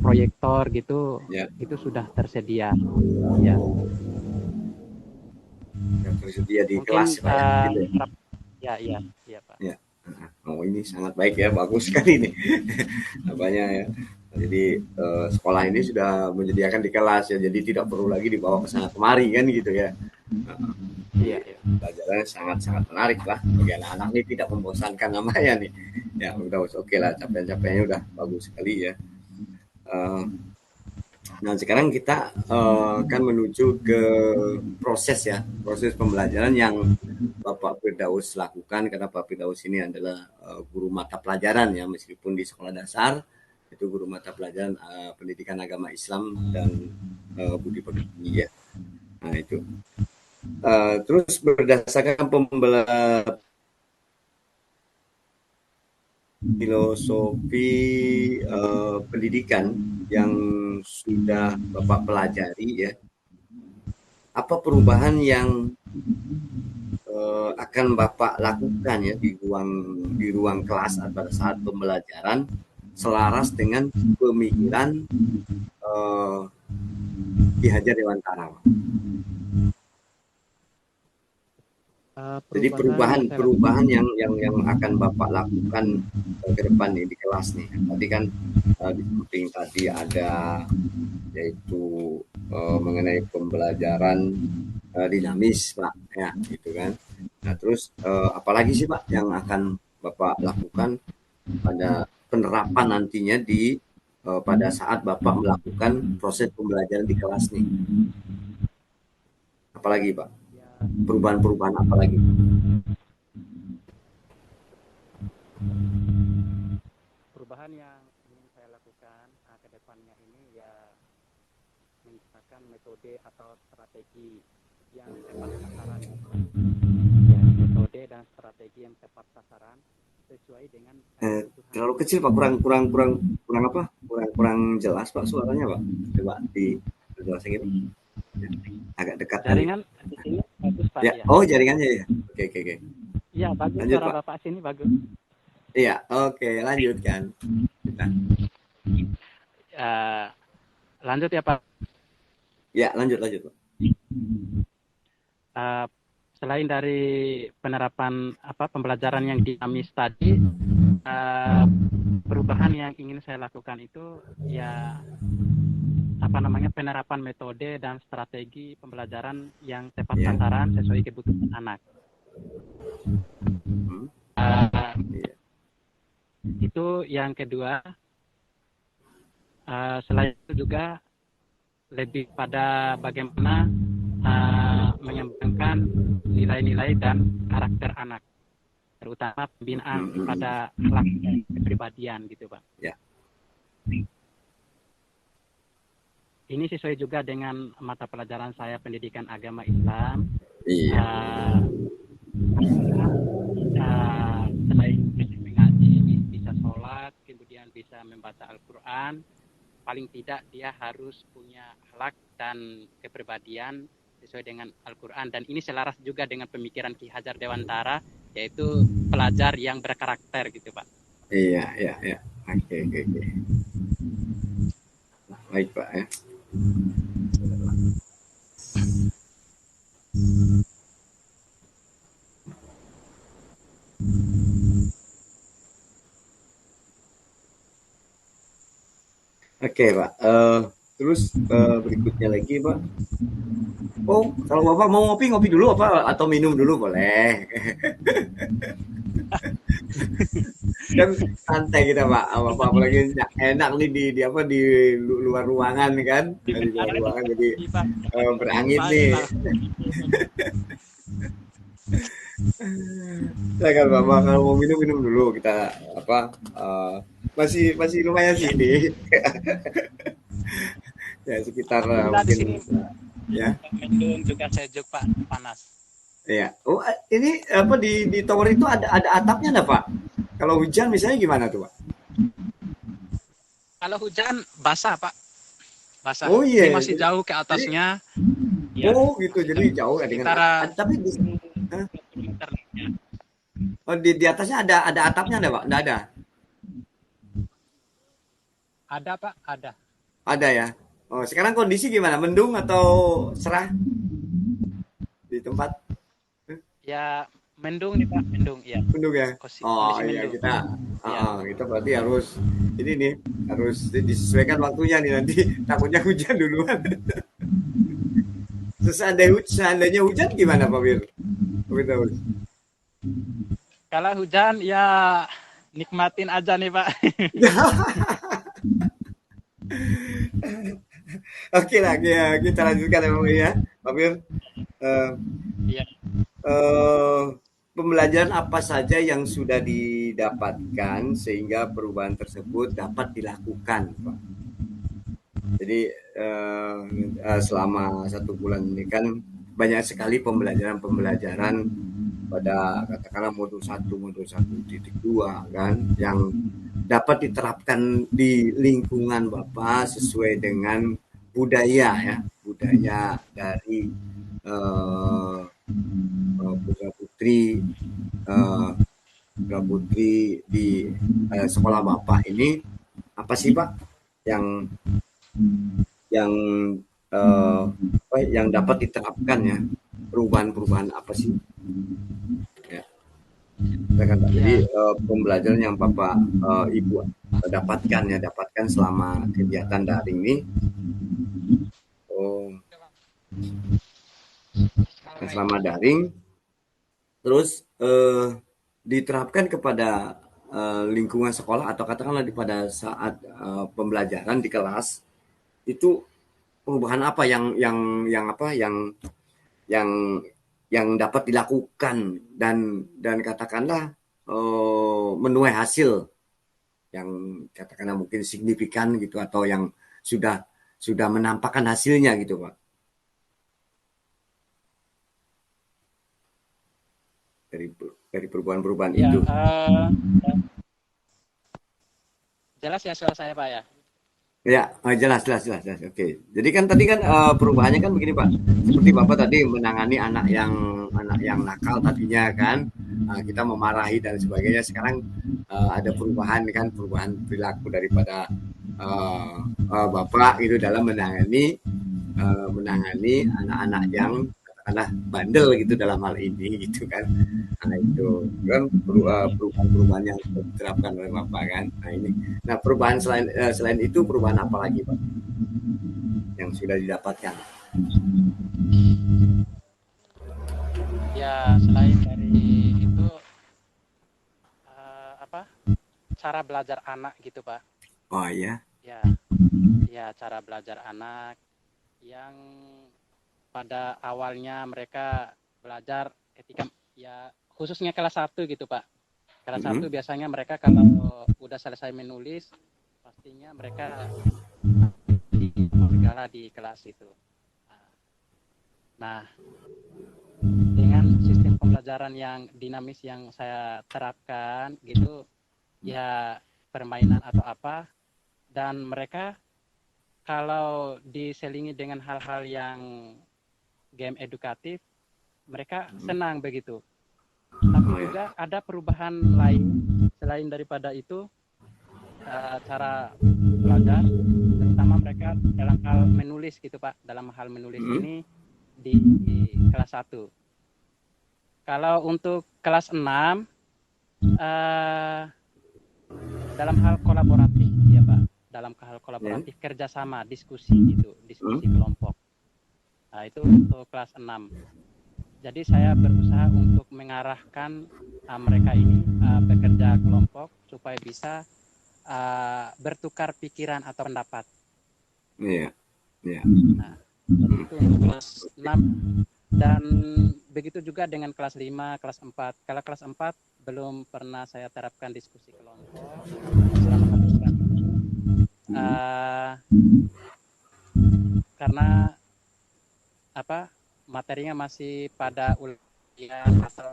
proyektor gitu. Itu sudah tersedia. Ya. Yang tersedia di Mungkin, kelas Pak ya. Gitu ya. Iya Pak. Ya. Oh ini sangat baik ya, bagus sekali nih. Apanya ya. Jadi sekolah ini sudah menyediakan di kelas ya, jadi tidak perlu lagi dibawa ke sana kemari kan gitu ya. Iya. Pelajarannya sangat menarik lah bagi anak-anak ini, tidak membosankan namanya nih. Ya udah oke lah, capaian-capaiannya udah bagus sekali ya. Nah sekarang kita akan menuju ke proses pembelajaran yang Bapak Firdaus lakukan, karena Pak Firdaus ini adalah guru mata pelajaran ya, meskipun di sekolah dasar itu guru mata pelajaran pendidikan agama Islam dan budi pekerti ya. Nah itu terus berdasarkan filosofi pendidikan yang sudah Bapak pelajari ya, apa perubahan yang akan Bapak lakukan ya di ruang kelas pada saat pembelajaran selaras dengan pemikiran Ki Hajar Dewantara? Jadi perubahan yang akan Bapak lakukan ke depan nih di kelas nih. Tadi kan di samping tadi ada yaitu mengenai pembelajaran dinamis Pak ya gitu kan. Nah terus apalagi sih Pak yang akan Bapak lakukan pada penerapan nantinya pada saat Bapak melakukan proses pembelajaran di kelas nih? Apalagi Pak? Perubahan-perubahan apa lagi? Perubahan yang ingin saya lakukan ke depannya ini ya menciptakan metode atau strategi yang tepat sasaran. Ya, metode dan strategi yang tepat sasaran sesuai dengan terlalu kecil Pak, kurang kurang jelas Pak suaranya Pak. Coba dijelaskan gitu. Ya, agak dekat kali. Jaringan di sini bagus Pak Ya, ya. oh jaringannya ya. Oke, oke, oke. Iya bagus Lanjut suara Pak. Bapak sini bagus. Iya, oke, lanjutkan. Kita. Eh, lanjut ya Pak. Ya, lanjut, lanjut Pak. Eh, selain dari penerapan pembelajaran yang dinamis tadi, perubahan yang ingin saya lakukan itu ya penerapan metode dan strategi pembelajaran yang tepat Ya. sasaran sesuai kebutuhan anak. Hmm. Iya. Itu yang kedua. Selain itu juga lebih pada bagaimana mengembangkan nilai-nilai dan karakter anak, terutama pembinaan pada akhlak dan kepribadian gitu Pak. Ya. Ini sesuai juga dengan mata pelajaran saya pendidikan agama Islam. Iya. Selain bisa mengaji, bisa sholat, kemudian bisa membaca Al-Quran, paling tidak dia harus punya akhlak dan kepribadian sesuai dengan Al-Quran. Dan ini selaras juga dengan pemikiran Ki Hajar Dewantara, yaitu pelajar yang berkarakter gitu Pak. Iya, iya, iya. Oke, oke, oke. Baik Pak ya. Oke Pak. Terus berikutnya lagi Pak. Oh, kalau Bapak mau ngopi, ngopi dulu apa atau minum dulu boleh. Kan santai kita Pak. Bapak apalagi enak nih di apa di luar ruangan kan. Di luar ruangan jadi berangin nih. Silakan Bapak kalau mau minum minum dulu kita apa masih lumayan sih ini. Ya sekitar Di mungkin sini ya. mendung juga sejuk Pak, panas. Iya. Oh, ini apa di tower itu ada atapnya enggak, Pak? Kalau hujan misalnya gimana tuh, Pak? Kalau hujan basah Pak, basah. Oh Ini iya. masih jauh ke Jadi, atasnya. Ya, oh gitu. masih Jadi jauh. jauh ya dengan Sekitar tapi di, hah? 20 meter. Oh, di atasnya ada atapnya enggak, Pak? Enggak ada. Ada Pak, ada. Ada ya. Oh, sekarang kondisi gimana? Mendung atau cerah di tempat? Ya mendung nih Pak, mendung ya. Mendung ya. Oh Kondisi iya mendung. Ya. kita berarti harus ini nih harus disesuaikan waktunya nih nanti takutnya hujan duluan. Seandainya hujan gimana Pak Bir? Pak Firdaus? Kalau hujan ya nikmatin aja nih Pak. Oke lah, ya, kita lanjutkan ya Pak ya. Pak Bir, eh, Iya. eh, pembelajaran apa saja yang sudah didapatkan sehingga perubahan tersebut dapat dilakukan, Pak? Jadi selama 1 bulan ini kan banyak sekali pembelajaran-pembelajaran pada katakanlah modul 1 modul 1.2 kan yang dapat diterapkan di lingkungan Bapak sesuai dengan budaya ya, budaya dari eh, putra putri eh, putra putri di sekolah Bapak ini apa sih Pak yang yang yang dapat diterapkan ya, perubahan-perubahan apa sih ya, silakan Pak. Jadi Ya. pembelajaran yang Bapak Ibu dapatkan selama kegiatan daring ini, oh, selama daring, terus diterapkan kepada lingkungan sekolah atau katakanlah pada saat pembelajaran di kelas itu perubahan apa yang apa yang yang dapat dilakukan dan katakanlah menuai hasil yang katakanlah mungkin signifikan gitu atau yang sudah menampakkan hasilnya gitu Pak dari perubahan-perubahan Ya, itu. jelas ya suara saya Pak ya. Ya, jelas, jelas, jelas, jelas. Oke. Jadi kan tadi kan perubahannya kan begini Pak. Seperti Bapak tadi menangani anak yang nakal tadinya kan, kita memarahi dan sebagainya. Sekarang ada perubahan kan, perubahan perilaku daripada Bapak itu dalam menangani anak-anak yang katakanlah bandel gitu dalam hal ini gitu kan. Nah itu kan perubahan-perubahan yang sudah diterapkan oleh Bapak kan. Nah ini, nah perubahan selain itu perubahan apa lagi Pak yang sudah didapatkan? Ya selain dari itu apa cara belajar anak gitu Pak. Oh iya. Ya, ya cara belajar anak yang pada awalnya mereka belajar ketika ya khususnya kelas satu gitu Pak. Kelas satu Mm-mm. biasanya mereka kalau udah selesai menulis pastinya mereka segala di kelas itu. Nah, dengan sistem pembelajaran yang dinamis yang saya terapkan gitu, ya permainan atau apa, dan mereka kalau diselingi dengan hal-hal yang game edukatif, mereka senang begitu. Tapi Oh ya. juga ada perubahan lain selain daripada itu, cara belajar, terutama mereka dalam hal menulis gitu Pak. Dalam hal menulis Mm-mm. ini di kelas satu. Kalau untuk kelas 6, eh, dalam hal kolaboratif ya Pak. Dalam hal Ya. kolaboratif kerjasama, diskusi gitu, diskusi Mm. kelompok. Nah, itu untuk kelas 6. Jadi saya berusaha untuk mengarahkan mereka ini bekerja kelompok supaya bisa bertukar pikiran atau pendapat. Iya. Iya. Nah, jadi itu untuk kelas 6 dan begitu juga dengan kelas 5, kelas 4. Kalau kelas 4 belum pernah saya terapkan diskusi kelompok selama 1 bulan ini Mm. uh, karena apa materinya masih pada ujian atau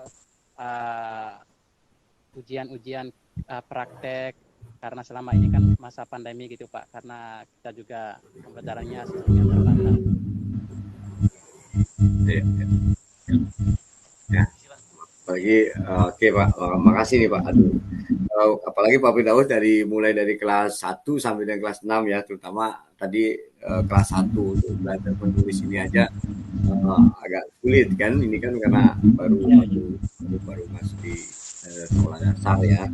uh, ujian-ujian praktek karena selama ini kan masa pandemi gitu Pak, karena kita juga pembelajarannya sistemnya terbatas. Iya. Ya. Apalagi oke Pak, makasih nih Pak. Aduh, apalagi Pak Firdaus mulai dari kelas 1 sampai dengan kelas 6 ya, terutama tadi kelas 1 untuk belajar menulis ini aja agak sulit kan. Ini kan karena baru Ya, baru baru, baru masuk di sekolah dasar ya.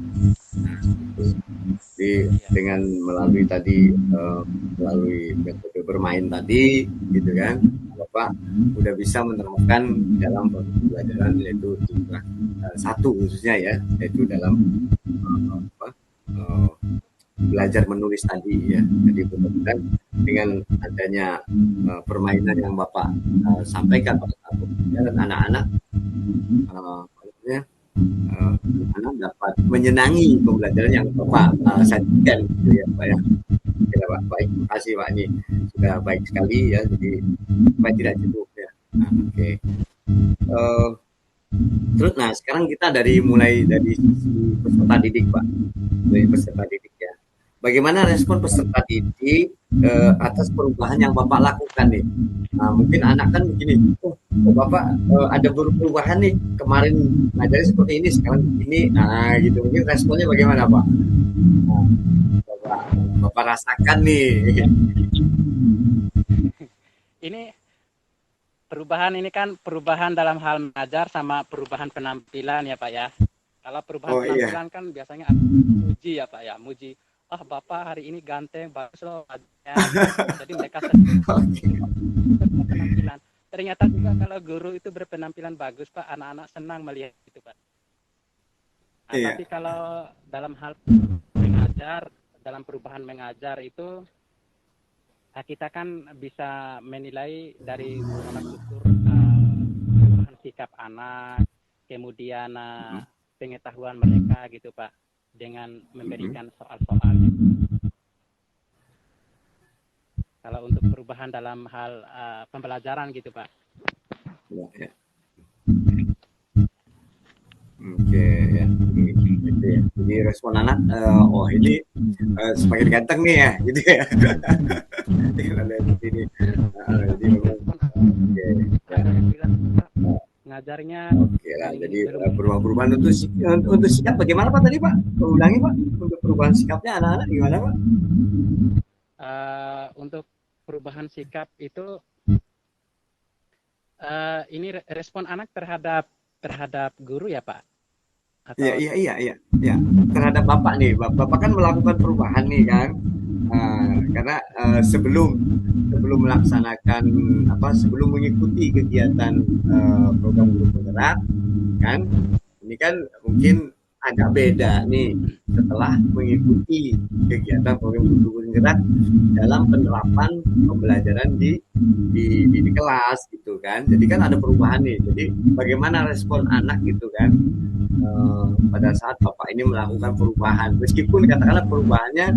Nah, itu. Jadi ya, dengan melalui tadi melalui metode bermain tadi gitu kan, Bapak udah bisa menerapkan di dalam pembelajaran yaitu di kelas 1 khususnya ya, yaitu dalam apa, eh, belajar menulis tadi ya. Jadi mudah-mudahan dengan adanya permainan yang Bapak sampaikan pada saat pembelajaran anak-anak, maksudnya anak dapat menyenangi pembelajaran yang Bapak sajikan gitu ya Pak ya. Ya Pak, baik, terima kasih Pak ini sudah baik sekali ya. Jadi supaya tidak jenuh ya. Nah, oke. Okay. Terus nah sekarang kita mulai dari sisi peserta didik Pak, dari peserta didik ya. Bagaimana respon peserta didik atas perubahan yang Bapak lakukan nih? Nah, mungkin anak kan begini, oh Bapak ada perubahan nih, kemarin ngajarin seperti ini, sekarang begini, nah gitu. Mungkin responnya bagaimana Pak? Nah, Bapak, Bapak rasakan nih. ya. Ini perubahan ini kan perubahan dalam hal mengajar sama perubahan penampilan ya Pak ya. Kalau perubahan Oh iya. penampilan kan biasanya ada muji ya Pak ya, muji. Ah Bapak hari ini ganteng, bagus loh wajahnya gitu. Jadi mereka senang Oke. berpenampilan. Ternyata juga kalau guru itu berpenampilan bagus Pak, anak-anak senang melihat itu Pak. Nah, Iya. tapi kalau dalam hal mengajar, dalam perubahan mengajar itu kita kan bisa menilai dari menolak ukur perubahan sikap anak, kemudian pengetahuan mereka gitu Pak, dengan Mm-mm. memberikan soal-soal. Kalau untuk perubahan dalam hal pembelajaran gitu Pak. Ya, ya. Oke ya. gitu ya. Jadi respon anak, oh ini semakin ganteng nih ya, gitu ya. Dengan ada begini. Jadi memang oke ya. Ada yang bilang Pak ngajarnya Oke lah, jadi belum perubahan-perubahan untuk sikap bagaimana Pak tadi Pak? Ulangi Pak, untuk perubahan sikapnya anak-anak gimana Pak? untuk perubahan sikap itu ini respon anak terhadap terhadap guru ya Pak? Iya, Atau iya, iya, iya, iya. Terhadap Bapak nih, Bapak kan melakukan perubahan nih kan, karena sebelum sebelum melaksanakan apa, sebelum mengikuti kegiatan program guru penggerak, kan, ini kan mungkin agak beda nih setelah mengikuti kegiatan program guru penggerak dalam penerapan pembelajaran di kelas gitu kan. Jadi kan ada perubahan nih. Jadi bagaimana respon anak gitu kan, pada saat Bapak ini melakukan perubahan. Meskipun katakanlah perubahannya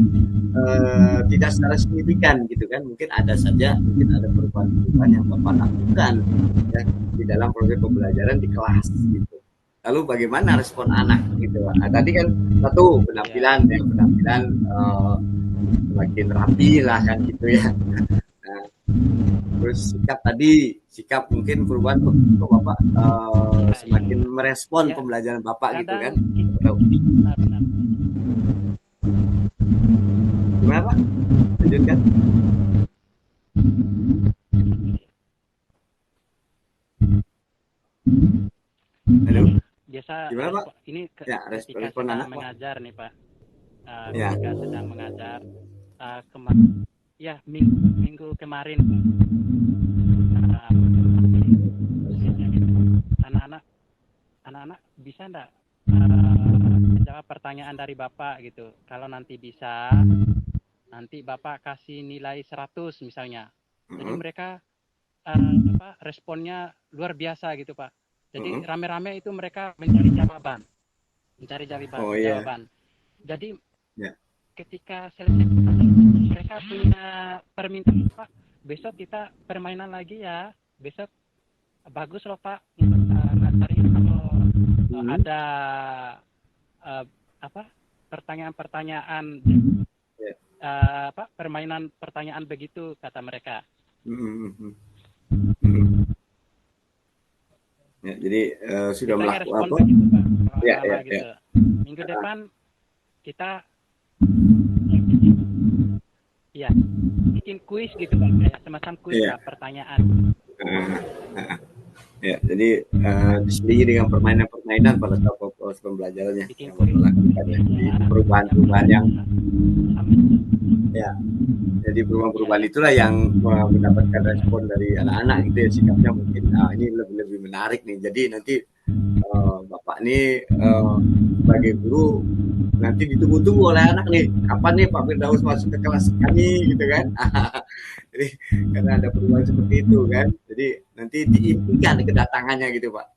tidak secara signifikan gitu kan, mungkin ada saja, mungkin ada perubahan-perubahan yang Bapak lakukan ya di dalam proses pembelajaran di kelas gitu. Lalu bagaimana respon anak gitu. Nah, tadi kan satu ya penampilan ya, penampilan semakin rapi lah kan gitu ya. Nah, terus sikap tadi, sikap mungkin perubahan kok Bapak ya semakin merespon ya pembelajaran Bapak gitu kan. kadang Atau benar-benar gimana Pak? Lanjutkan. Halo, biasa gimana Pak? respon ini Ya, ketika respon sedang anak Pak. mengajar nih Pak. Ya. Ketika sedang mengajar kemarin ya minggu kemarin uh, anak-anak anak-anak bisa enggak menjawab pertanyaan dari Bapak gitu. Kalau nanti bisa, nanti Bapak kasih nilai 100 misalnya. Jadi Uh-huh. mereka responnya luar biasa gitu Pak. Jadi Uh-huh. rame-rame itu mereka mencari jawaban, mencari Oh iya. jawaban. Jadi Ya. ketika selesai mereka punya permintaan Pak, besok kita permainan lagi ya. Besok bagus loh Pak untuk ngajarin kalau Hmm. ada uh, apa pertanyaan-pertanyaan Ya. permainan pertanyaan begitu kata mereka. Hmm. Hmm. Hmm. Ya, jadi sudah Biasanya melakukan respon apa? begitu Pak kalau Ya, ya, anak-anak ya. gitu. Minggu depan kita ya bikin kuis gitu Pak, kayak semacam kuis Iya. lah pertanyaan. Uh, uh, ya, jadi diselingi dengan permainan-permainan pada saat proses pembelajarannya Bikin yang kuis Bapak lakukan ya. Jadi ya yang perubahan-perubahan yang sama ya, jadi ya perubahan-perubahan ya itulah yang mendapatkan respon dari anak-anak gitu ya, sikapnya mungkin ini lebih lebih menarik nih. Jadi nanti Bapak nih sebagai guru nanti ditunggu-tunggu oleh anak nih, kapan nih Pak Firdaus masuk ke kelas kami gitu kan. Jadi karena ada perubahan seperti itu kan, jadi nanti diimpikan kedatangannya gitu Pak.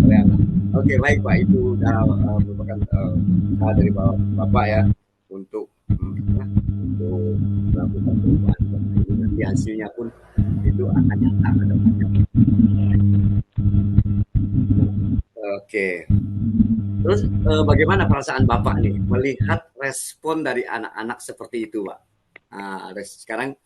Oleh anak. Oke baik Pak, itu udah merupakan usaha dari Bapak ya untuk untuk melakukan perubahan seperti ini. Nanti hasilnya pun itu akan nyata ke depannya. Oke. Terus bagaimana perasaan Bapak nih melihat respon dari anak-anak seperti itu, Pak? Nah, sekarang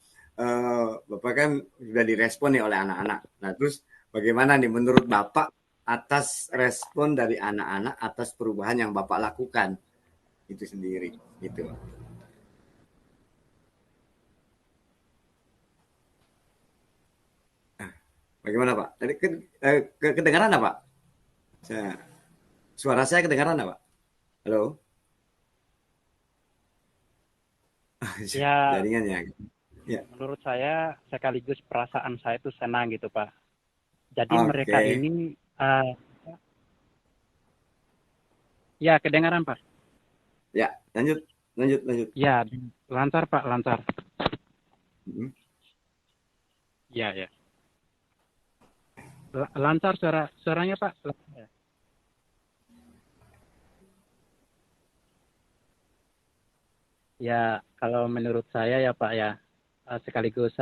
Bapak kan sudah direspon nih oleh anak-anak. Nah, terus bagaimana nih menurut Bapak atas respon dari anak-anak atas perubahan yang Bapak lakukan itu sendiri, gitu. Bagaimana Pak? Tadi kedengaran apa, Pak? Saya, suara saya kedengaran apa, Pak? Halo? ya Jaringan ya. Ya. menurut saya sekaligus perasaan saya itu senang gitu Pak. Jadi mereka Oke. ini ya kedengaran Pak. Ya, lanjut, lanjut, lanjut. Ya lancar Pak lancar. Hmm. Ya ya lancar suaranya Pak. Ya kalau menurut saya ya Pak ya sekaligus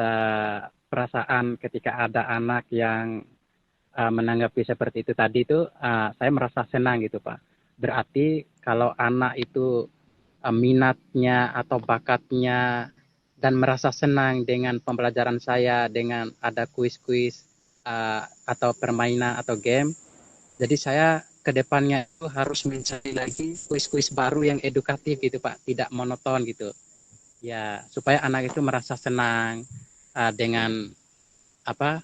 perasaan ketika ada anak yang menanggapi seperti itu tadi itu saya merasa senang gitu Pak. Berarti kalau anak itu minatnya atau bakatnya dan merasa senang dengan pembelajaran saya dengan ada kuis-kuis atau permainan atau game. Jadi saya ke depannya itu harus mencari lagi kuis-kuis baru yang edukatif gitu Pak, tidak monoton gitu. Ya, supaya anak itu merasa senang dengan apa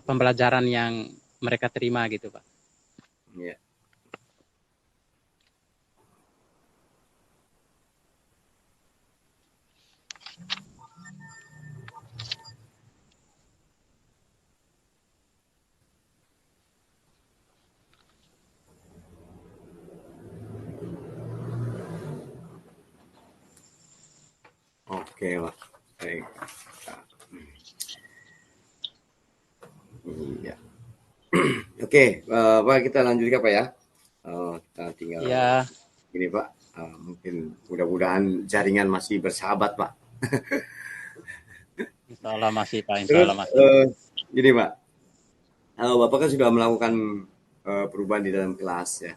pembelajaran yang mereka terima gitu Pak. Ya. Oke, Pak. Baik. Iya. Oke, Pak, kita lanjut Pak ya. Kita tinggal Ya, ini Pak. Mungkin mudah-mudahan jaringan masih bersahabat Pak. insya Allah masih Pak, insya Terus Allah masih. gini Pak, Bapak kan sudah melakukan perubahan di dalam kelas ya.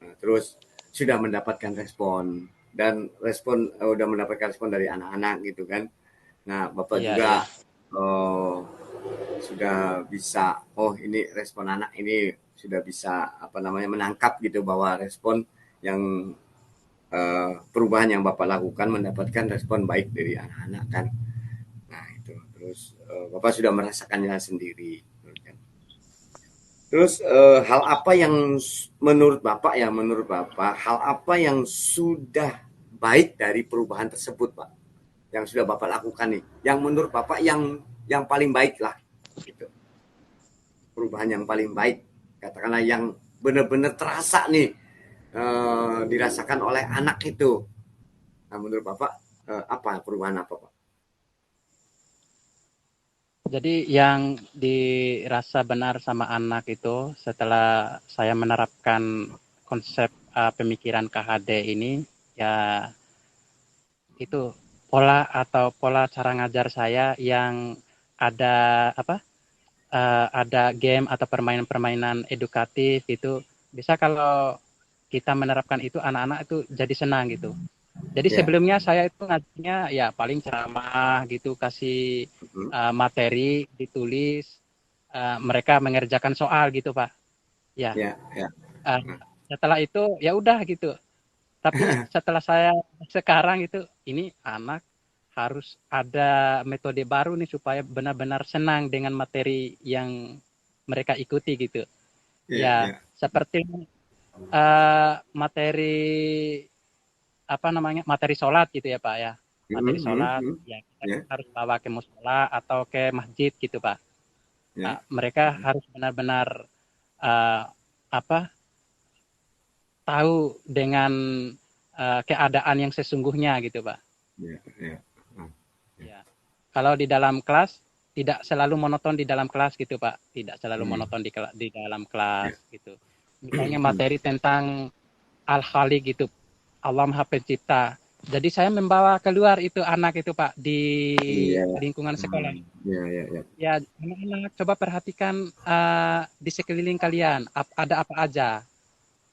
Nah, terus sudah mendapatkan respon dan respon udah mendapatkan respon dari anak-anak gitu kan. Nah, Bapak Iya, iya. juga eh, sudah bisa, oh ini respon anak ini sudah bisa apa namanya menangkap gitu bahwa respon yang perubahan yang Bapak lakukan mendapatkan respon baik dari anak-anak kan. Nah itu terus Bapak sudah merasakannya sendiri. Kan. Terus hal apa yang menurut Bapak ya menurut Bapak hal apa yang sudah baik dari perubahan tersebut Pak? Yang sudah Bapak lakukan nih, yang menurut Bapak yang paling baik lah gitu. Perubahan yang paling baik katakanlah yang benar-benar terasa nih dirasakan oleh anak itu. Nah, menurut Bapak apa perubahan apa Pak? Jadi yang dirasa benar sama anak itu setelah saya menerapkan konsep pemikiran KHD ini, ya itu pola cara ngajar saya yang ada ada game atau permainan-permainan edukatif itu bisa kalau kita menerapkan itu anak-anak itu jadi senang gitu. Jadi Ya. sebelumnya saya itu ngajinya ya paling ceramah gitu, kasih Mhm. materi ditulis, mereka mengerjakan soal gitu Pak. Ya, Ya, ya. uh, Nah, setelah itu ya udah gitu. Tapi setelah saya sekarang itu ini anak harus ada metode baru nih supaya benar-benar senang dengan materi yang mereka ikuti gitu. ya, Ya ya. seperti materi apa namanya materi sholat gitu ya Pak ya. Mhm, Materi mhm, sholat mhm. ya kita Ya, harus bawa ke musola atau ke masjid gitu Pak. ya. Mereka Mhm. harus benar-benar uh, apa tahu dengan keadaan yang sesungguhnya gitu Pak. Ya, ya. Ah, ya. Ya. Kalau di dalam kelas tidak selalu monoton di dalam kelas gitu Pak. Tidak selalu Hmm. monoton di dalam Ya. kelas gitu. Misalnya materi tentang Al-Khaliq gitu, Allah Maha Pencipta. Jadi saya membawa keluar itu anak itu Pak di Iya. lingkungan sekolah. Hmm. Ya, ya, ya. Ya, anak-anak coba perhatikan di sekeliling kalian ada apa aja.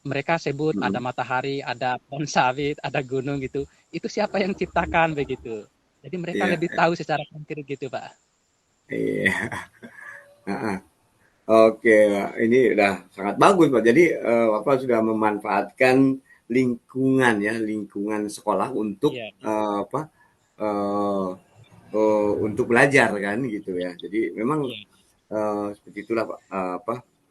Mereka sebut ada Mhm. matahari, ada pohon sawit, ada gunung gitu. Itu siapa yang ciptakan begitu. Jadi mereka Iya, lebih ya. tahu secara konkret gitu Pak. Iya. Heeh. Oke, Pak. Ini udah sangat bagus, Pak. Jadi, Bapak sudah memanfaatkan lingkungan ya, lingkungan sekolah untuk Iya, apa? eh, untuk belajar kan gitu ya. Jadi memang iya, seperti itulah Pak,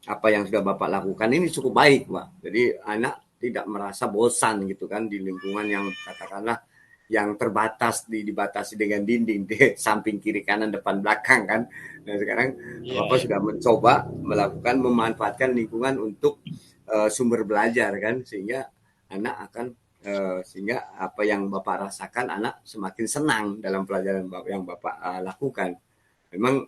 apa yang sudah Bapak lakukan ini cukup baik Pak. Jadi anak tidak merasa bosan gitu kan di lingkungan yang katakanlah yang terbatas dibatasi dengan dinding di samping kiri kanan depan belakang kan. Nah sekarang iya, Bapak iya, sudah mencoba melakukan memanfaatkan lingkungan untuk sumber belajar kan sehingga anak akan sehingga apa yang Bapak rasakan anak semakin senang dalam pelajaran yang Bapak lakukan. Memang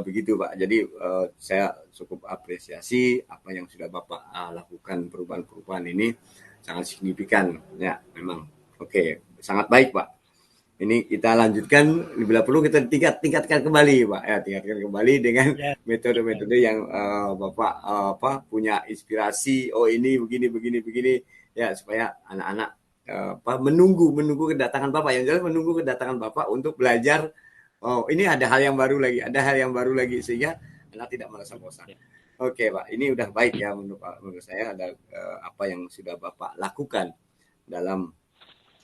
begitu Pak. Jadi saya cukup apresiasi apa yang sudah Bapak lakukan perubahan-perubahan ini sangat signifikan. Ya, memang. Oke, sangat baik Pak. Ini kita lanjutkan, bila perlu kita tingkatkan kembali, Pak. Ya, tingkatkan kembali dengan Ya, metode-metode yang Bapak punya inspirasi. Oh ini begini, begini, begini, ya supaya anak-anak menunggu kedatangan Bapak. Yang jelas menunggu kedatangan Bapak untuk belajar. Oh ini ada hal yang baru lagi, ada hal yang baru lagi sehingga anak tidak merasa bosan. Oke, Pak. Ini udah baik ya menurut saya ada apa yang sudah Bapak lakukan dalam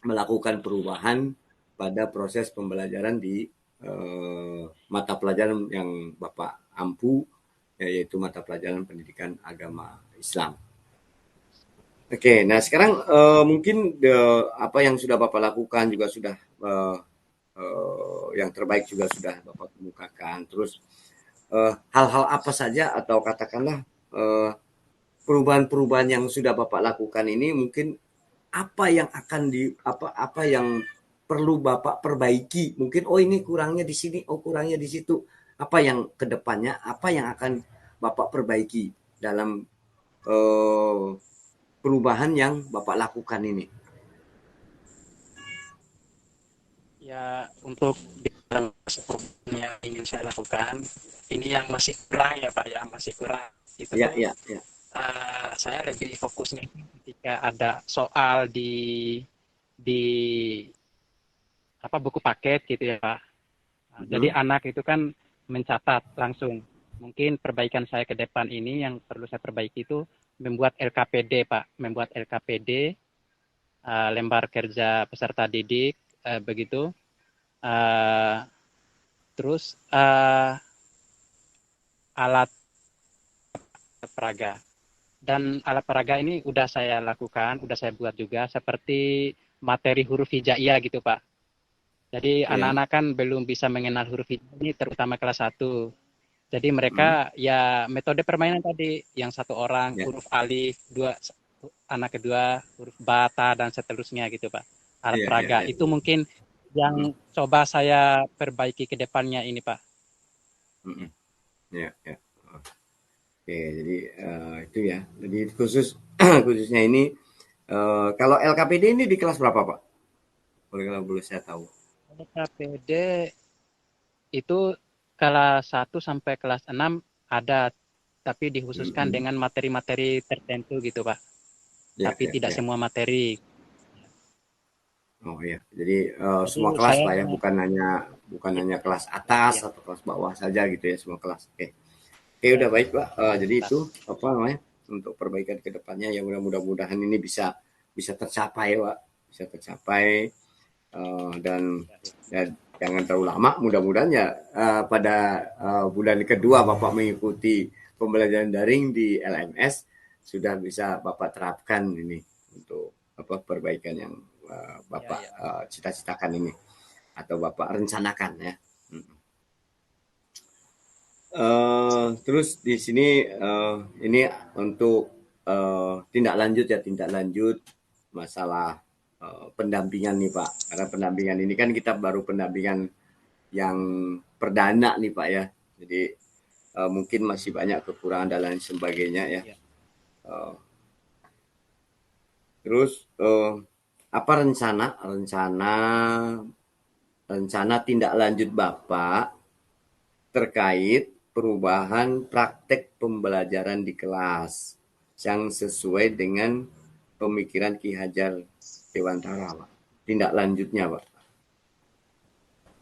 melakukan perubahan pada proses pembelajaran di mata pelajaran yang Bapak ampu, yaitu mata pelajaran pendidikan agama Islam. Oke, nah sekarang mungkin apa yang sudah Bapak lakukan juga sudah yang terbaik juga sudah Bapak kemukakan. Terus hal-hal apa saja atau katakanlah perubahan-perubahan yang sudah Bapak lakukan ini mungkin apa yang akan apa yang perlu Bapak perbaiki? Mungkin oh ini kurangnya di sini, oh kurangnya di situ. Apa yang kedepannya, apa yang akan Bapak perbaiki dalam eh, perubahan yang Bapak lakukan ini? ya untuk bidang yang ingin saya lakukan, ini yang masih kurang ya Pak, yang masih kurang. Itu Ya, ya, ya. saya lebih fokusnya ketika ada soal di apa buku paket gitu ya Pak. Jadi Mhm. anak itu kan mencatat langsung. Mungkin perbaikan saya ke depan ini yang perlu saya perbaiki itu membuat LKPD Pak, membuat LKPD lembar kerja peserta didik begitu. Uh, terus alat peraga. Dan alat peraga ini udah saya lakukan, udah saya buat juga seperti materi huruf hijaiyah gitu Pak. Jadi Ya. anak-anak kan belum bisa mengenal huruf hijaiyah ini terutama kelas 1. Jadi Mhm. mereka ya metode permainan tadi yang satu orang Ya. huruf alif, dua anak kedua huruf bata dan seterusnya gitu Pak. Alat Iya, iya, peraga iya. itu mungkin Mhm. yang coba saya perbaiki ke depannya ini Pak. Mhm. Ya, ya. Oke, jadi itu ya. Jadi khusus khususnya ini kalau LKPD ini di kelas berapa, Pak? Kalau boleh saya tahu. KPD itu kelas 1 sampai kelas 6 ada, tapi dikhususkan Mhm. dengan materi-materi tertentu gitu Pak. Ya, Tapi ya, tidak ya. semua materi. Oh iya, jadi Jadi semua kelas saya Pak ya, bukan hanya kelas atas ya, atau kelas bawah saja gitu ya, semua kelas. Oke, oke ya, udah baik Pak. Jadi itu lintas. apa namanya untuk perbaikan ke depannya ya mudah-mudahan ini bisa bisa tercapai Pak, bisa tercapai dan Ya, ya. ya, jangan terlalu lama. Mudah-mudahan ya pada bulan kedua Bapak mengikuti pembelajaran daring di LMS sudah bisa Bapak terapkan ini untuk apa perbaikan yang Ya, Bapak ya. cita-citakan ini atau Bapak rencanakan ya. Terus di sini ini untuk tindak lanjut ya tindak lanjut masalah pendampingan nih Pak. Karena pendampingan ini kan kita baru pendampingan yang perdana nih Pak ya. Jadi mungkin masih banyak kekurangan dan lain sebagainya ya. Ya. Uh, terus apa rencana rencana rencana tindak lanjut Bapak terkait perubahan praktek pembelajaran di kelas yang sesuai dengan pemikiran Ki Hajar Dewantara, Pak. Tindak lanjutnya, Pak,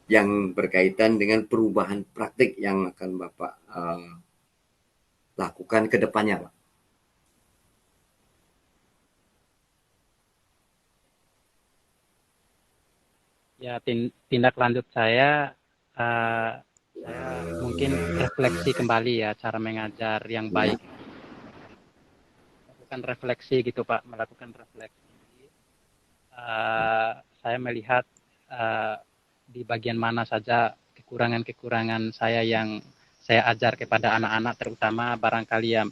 yang berkaitan dengan perubahan praktik yang akan Bapak lakukan ke depannya, Pak. Ya, tindak lanjut uh, saya mungkin refleksi kembali ya cara mengajar yang Ya. baik. Melakukan refleksi gitu Pak, melakukan refleksi. Saya melihat uh, di bagian mana saja kekurangan-kekurangan saya yang saya ajar kepada anak-anak, terutama barangkali ya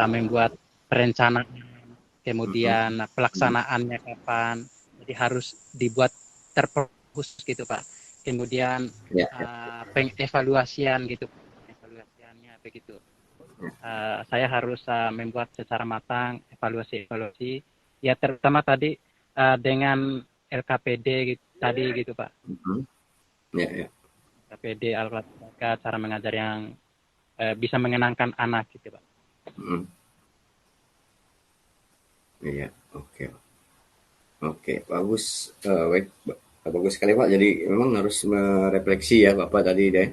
membuat perencanaan, Mhm. kemudian pelaksanaannya kapan, jadi harus dibuat terfokus gitu Pak. Kemudian Ya, ya, pengevaluasian gitu, evaluasiannya begitu. Saya harus membuat secara matang evaluasi-evaluasi, ya terutama tadi dengan LKPD gitu, tadi gitu Pak. Mhm. Ya, ya. PD, alat belajar, cara mengajar yang bisa mengenangkan anak gitu Pak. Mhm. Iya, oke. Oke, bagus. Baik, bagus sekali Pak. Jadi memang harus merefleksi ya Bapak tadi deh.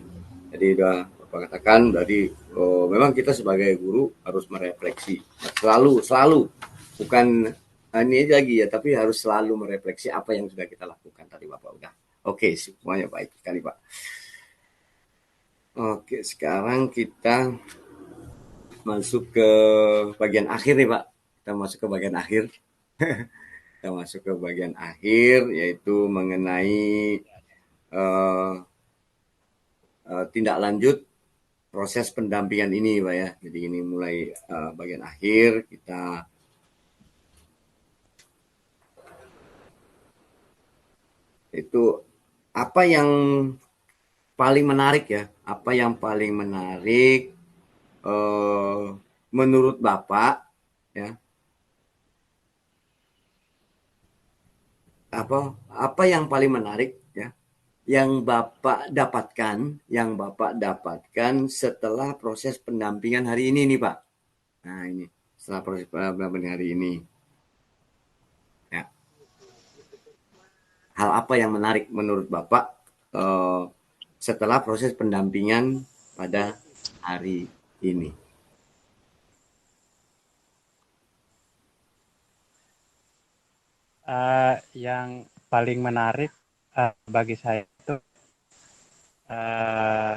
Jadi udah Bapak katakan, berarti memang kita sebagai guru harus merefleksi. Selalu, selalu. Bukan ini lagi ya, tapi harus selalu merefleksi apa yang sudah kita lakukan tadi Bapak udah. Oke, semuanya baik sekali Pak. Oke, sekarang kita masuk ke bagian akhir nih Pak. Kita masuk ke bagian akhir. Kita masuk ke bagian akhir yaitu mengenai uh, tindak lanjut proses pendampingan ini Pak ya. Jadi ini mulai bagian akhir kita itu apa yang paling menarik ya, apa yang paling menarik menurut Bapak ya, apa yang paling menarik ya yang Bapak dapatkan setelah proses pendampingan hari ini nih Pak. Nah ini setelah proses pendampingan hari ini. Ya. Hal apa yang menarik menurut Bapak eh, setelah proses pendampingan pada hari ini? Yang paling menarik bagi saya itu uh,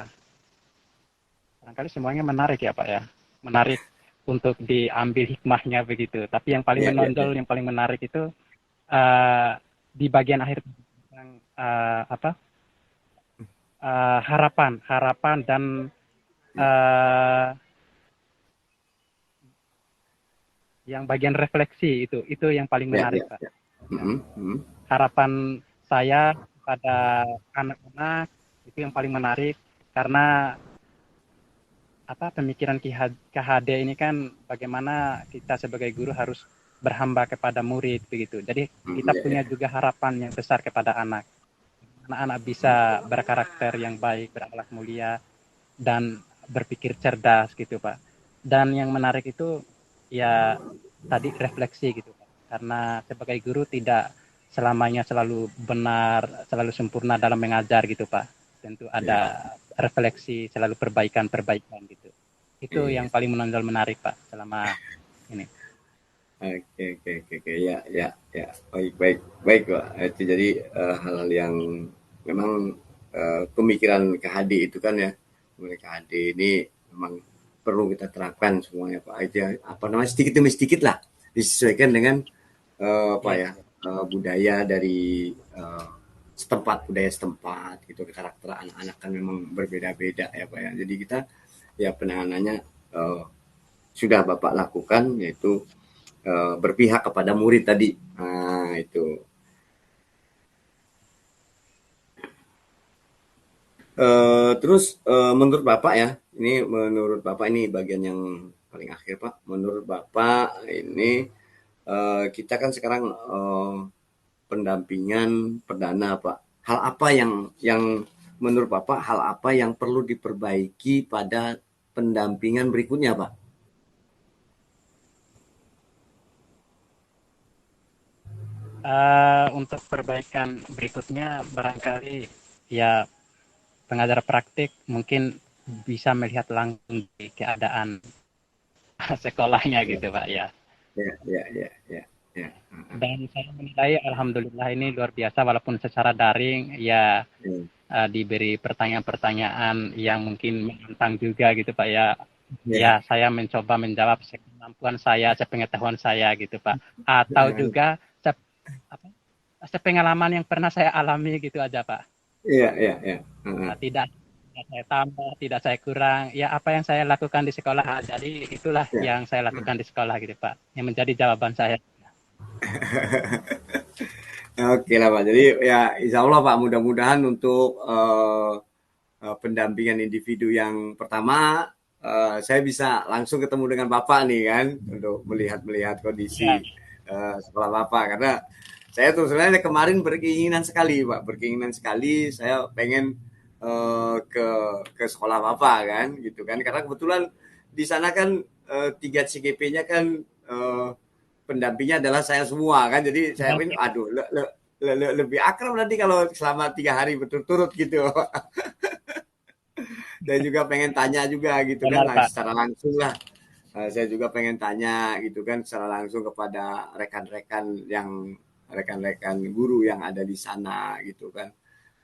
barangkali semuanya menarik ya Pak ya, menarik untuk diambil hikmahnya begitu. Tapi yang paling Ya, ya, ya. menonjol, yang paling menarik itu uh, di bagian akhir yang harapan, harapan dan Ya, uh, yang bagian refleksi itu yang paling ya, menarik ya, Pak. ya. Ya. Mm-hmm, mm-hmm. Harapan saya pada anak-anak itu yang paling menarik karena pemikiran KHD ini kan bagaimana kita sebagai guru harus berhamba kepada murid begitu. Jadi kita Ya, punya ya. juga harapan yang besar kepada anak. Anak-anak bisa berkarakter yang baik, berakhlak mulia dan berpikir cerdas gitu, Pak. Dan yang menarik itu ya tadi refleksi gitu, Pak. Karena sebagai guru tidak selamanya selalu benar, selalu sempurna dalam mengajar gitu, Pak. Tentu Ya. ada refleksi, selalu perbaikan-perbaikan gitu. Itu Iya. yang paling menonjol menarik, Pak, selama ini. Oke, oke, oke, oke. Ya, ya, ya. Baik, baik, baik, Pak. Itu jadi hal-hal yang memang pemikiran KHD itu kan ya, pemikiran KHD ini memang perlu kita terapkan semuanya, Pak. Aja apa namanya sedikit demi sedikit lah disesuaikan dengan apa Yes. ya budaya dari setempat, budaya setempat gitu. Karakter anak-anak kan memang berbeda-beda ya, Pak ya. Jadi kita ya penanganannya eh, sudah Bapak lakukan yaitu berpihak kepada murid tadi. Nah, itu. Terus menurut Bapak ya, ini menurut Bapak ini bagian yang paling akhir Pak. Menurut Bapak ini kita kan sekarang pendampingan perdana Pak. Hal apa yang menurut Bapak hal apa yang perlu diperbaiki pada pendampingan berikutnya Pak? Untuk perbaikan berikutnya barangkali ya pengajar praktik mungkin bisa melihat langsung di keadaan sekolahnya Ya, gitu Pak ya. ya, ya, ya, ya, ya, Dan saya menilai alhamdulillah ini luar biasa walaupun secara daring ya ya, diberi pertanyaan-pertanyaan yang mungkin menantang juga gitu Pak ya. ya. Ya saya mencoba menjawab sekemampuan saya, sepengetahuan saya gitu Pak. Atau juga apa, sepengalaman yang pernah saya alami gitu aja Pak. Iya, iya, iya. Tidak saya tambah, tidak saya kurang. Ya apa yang saya lakukan di sekolah, jadi itulah Ya. yang saya lakukan di sekolah gitu Pak. Yang menjadi jawaban saya. Oke lah Pak. Jadi ya insya Allah Pak mudah-mudahan untuk pendampingan individu yang pertama saya bisa langsung ketemu dengan Bapak nih kan untuk melihat-melihat kondisi Ya, sekolah Bapak karena Saya terus terang kemarin berkeinginan sekali, Pak, berkeinginan sekali saya pengen ke sekolah Bapak kan, gitu kan. Karena kebetulan di sana kan 3 CGP-nya kan pendampingnya adalah saya semua kan. Jadi saya Benar, pikir, aduh, lebih akrab nanti kalau selama 3 hari berturut-turut gitu. Saya juga pengen tanya juga gitu kan, benar, Pak. secara langsung lah. Saya juga pengen tanya gitu kan secara langsung kepada rekan-rekan guru yang ada di sana gitu kan.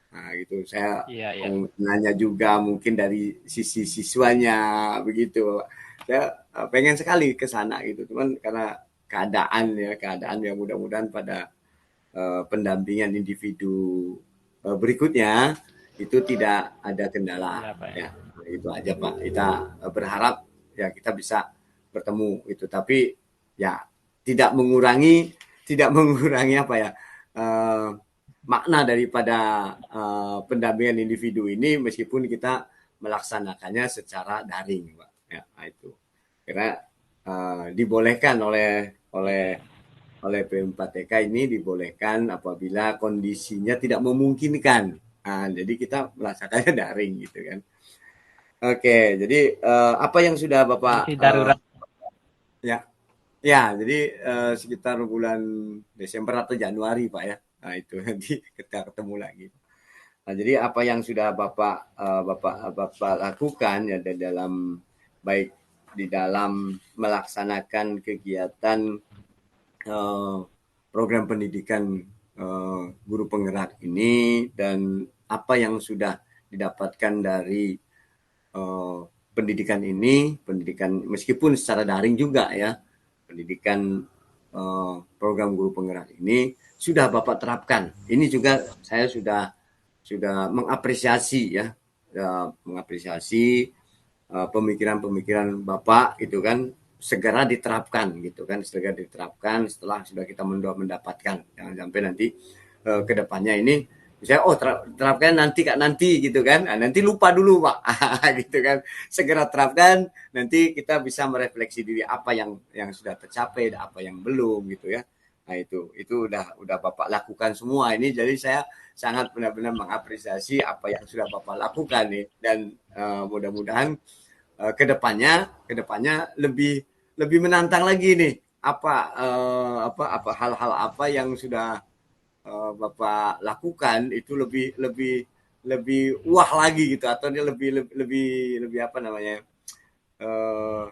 Nah, gitu. Saya Iya, iya. nanya juga mungkin dari sisi siswanya begitu. Saya pengen sekali ke sana gitu. Cuman karena keadaan yang mudah-mudahan pada pendampingan individu berikutnya itu tidak ada kendala Iya, Pak. Ya. ya. Itu aja Pak. Kita berharap ya kita bisa bertemu itu. Tapi ya tidak mengurangi apa ya eh, makna daripada pendampingan individu ini meskipun kita melaksanakannya secara daring, Pak. Ya, itu. Karena dibolehkan oleh oleh P4TK ini dibolehkan apabila kondisinya tidak memungkinkan. Nah, jadi kita melaksanakannya daring gitu kan. Oke, jadi apa yang sudah Bapak Kondisi darurat. ya ya jadi sekitar bulan Desember atau Januari Pak ya. Nah, itu nanti kita ketemu lagi. Nah, jadi apa yang sudah Bapak lakukan ya di dalam baik di dalam melaksanakan kegiatan eh, program pendidikan guru penggerak ini dan apa yang sudah didapatkan dari eh, pendidikan ini, pendidikan meskipun secara daring juga ya, pendidikan program guru penggerak ini sudah Bapak terapkan. Ini juga saya sudah mengapresiasi ya, mengapresiasi pemikiran-pemikiran Bapak itu kan segera diterapkan gitu kan, segera diterapkan setelah sudah kita mendapatkan. Jangan sampai nanti ke depannya ini misalnya terapkan nanti Kak nanti gitu kan. Nah, nanti lupa dulu Pak. Gitu kan. Segera terapkan nanti kita bisa merefleksi diri apa yang sudah tercapai dan apa yang belum gitu ya. Nah, itu udah Bapak lakukan semua ini, jadi saya sangat benar-benar mengapresiasi apa yang sudah Bapak lakukan nih, dan mudah-mudahan kedepannya lebih lebih menantang lagi nih, apa hal-hal apa yang sudah Bapak lakukan itu lebih lebih lebih wah lagi gitu, atau dia lebih lebih lebih, lebih apa namanya,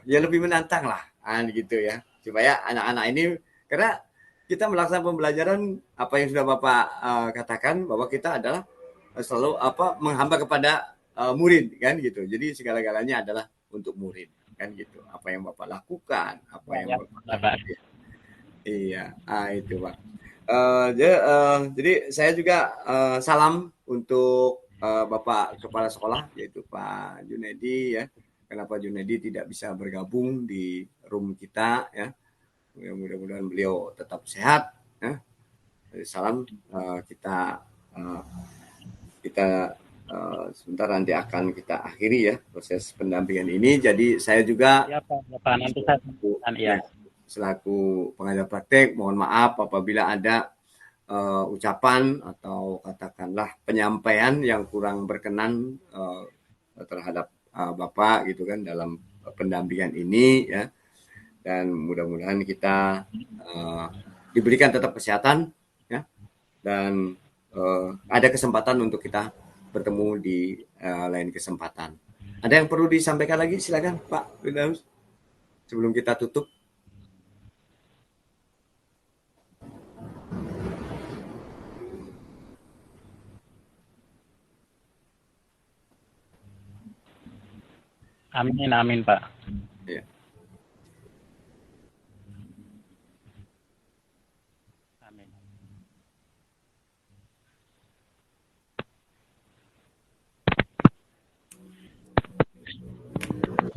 ya lebih menantang lah gitu ya, supaya anak-anak ini, karena kita melaksanakan pembelajaran apa yang sudah Bapak katakan bahwa kita adalah selalu menghamba kepada murid kan gitu. Jadi segala-galanya adalah untuk murid kan gitu. Apa yang Bapak lakukan, apa Ya, yang ya, Bapak ya, Pak. iya, itu Pak. Jadi saya juga salam untuk Bapak Kepala Sekolah yaitu Pak Junedi ya. Kenapa Junedi tidak bisa bergabung di room kita ya. Mudah-mudahan beliau tetap sehat ya. Jadi salam, kita uh, kita sebentar nanti akan kita akhiri ya proses pendampingan ini. Jadi saya juga Ya, Pak. Ya, Pak. Nanti saya selaku, sampaikan. Iya. ya, selaku pengajar praktek mohon maaf apabila ada ucapan atau katakanlah penyampaian yang kurang berkenan terhadap Bapak gitu kan dalam pendampingan ini ya, dan mudah-mudahan kita diberikan tetap kesehatan ya, dan ada kesempatan untuk kita bertemu di lain kesempatan. Ada yang perlu disampaikan lagi? Silakan Pak Firdaus sebelum kita tutup. Amin, amin, Pak. Ya. Amin.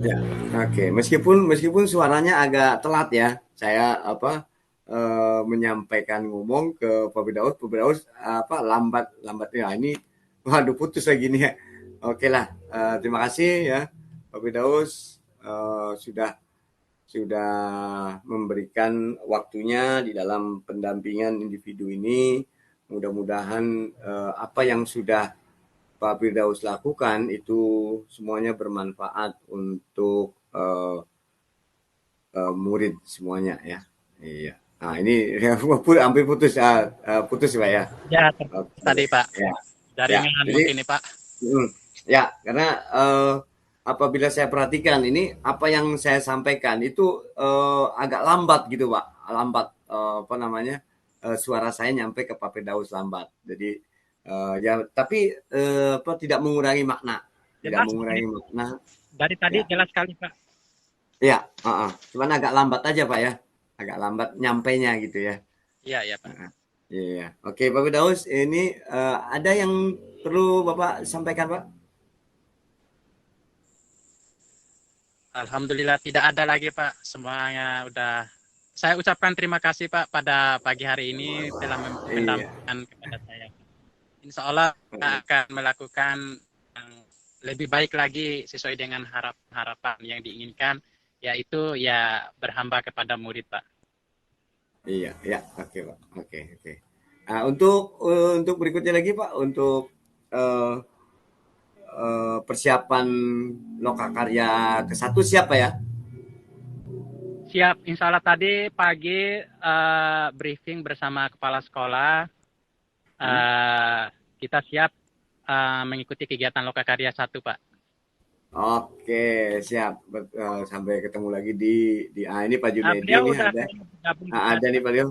Ya, oke. Meskipun suaranya agak telat ya, saya menyampaikan ngomong ke Pak Firdaus lambat ya ini, waduh putus lagi nih ya. Oke lah, terima kasih ya Pak Firdaus sudah sudah memberikan waktunya di dalam pendampingan individu ini. Mudah-mudahan apa yang sudah Pak Firdaus lakukan itu semuanya bermanfaat untuk murid semuanya ya. Iya. Nah ini hampir putus, putus Pak ya. Ya, Oke. tadi Pak, Ya, ya. jaringan Jadi mungkin nih Pak. Ya, karena apabila saya perhatikan ini apa yang saya sampaikan itu agak lambat gitu, Pak. Lambat apa namanya? Suara saya nyampe ke Pak Firdaus lambat. Jadi ya tapi apa tidak mengurangi makna. Tidak Jelas ini mengurangi makna. dari tadi Ya. jelas sekali Pak. Ya, cuman agak lambat aja, Pak ya. Agak lambat nyampainya gitu ya. Iya, iya Pak. Heeh. Iya. Oke, Pak Firdaus, ini ada yang perlu Bapak sampaikan, Pak? Alhamdulillah tidak ada lagi Pak. Semuanya udah. Saya ucapkan terima kasih Pak pada pagi hari ini telah memberi Iya. pendampingan kepada saya. Insya Allah kita akan melakukan yang lebih baik lagi sesuai dengan harapan yang diinginkan, yaitu ya berhamba kepada murid Pak. Iya, ya, oke Pak, oke, oke. Nah, untuk berikutnya lagi Pak, untuk eh, persiapan lokakarya ke-1 siapa ya? Siap, insya Allah tadi pagi briefing bersama kepala sekolah. Uh, kita siap mengikuti kegiatan Lokakarya 1, Pak. Oke, siap. Sampai ketemu lagi ini Pak Junedi Beliau ini udah ada. gabung di Ah, kelas, ada nih Pak. Pak Leo.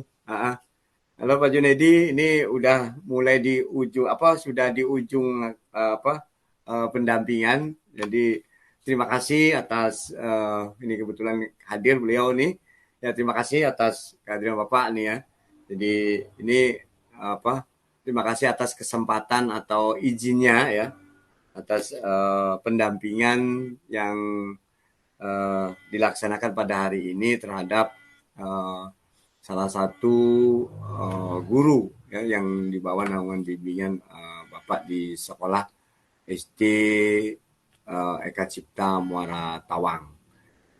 Halo Pak Junedi, ini udah mulai di ujung sudah di ujung pendampingan. Jadi terima kasih atas ini kebetulan hadir beliau nih. Ya terima kasih atas kehadiran Bapak nih ya. Jadi ini terima kasih atas kesempatan atau izinnya ya atas pendampingan yang dilaksanakan pada hari ini terhadap salah satu guru ya, yang di bawah naungan bimbingan Bapak di sekolah SD Eka Cipta Muara Tawang.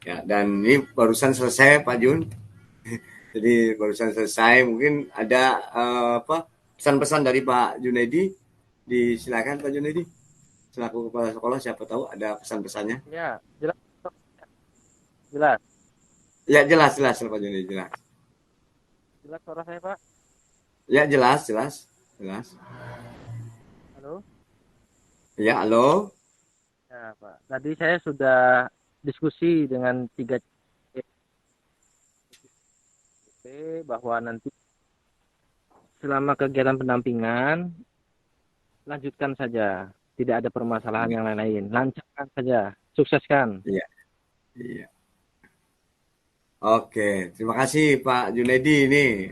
Ya, dan ini barusan selesai Pak Jun. Jadi barusan selesai. Mungkin ada pesan-pesan dari Pak Junedi. Disilakan Pak Junedi. Selaku kepala sekolah siapa tahu ada pesan-pesannya. Ya, jelas. Jelas. Ya jelas jelas Pak Junedi jelas. Jelas suara saya, Pak. Ya jelas jelas jelas. Halo. Ya halo. Ya, Pak. Tadi saya sudah diskusi dengan 3 bahwa nanti selama kegiatan pendampingan lanjutkan saja, tidak ada permasalahan yang lain-lain, lancarkan saja, sukseskan. Iya iya. Oke, terima kasih Pak Junedi ini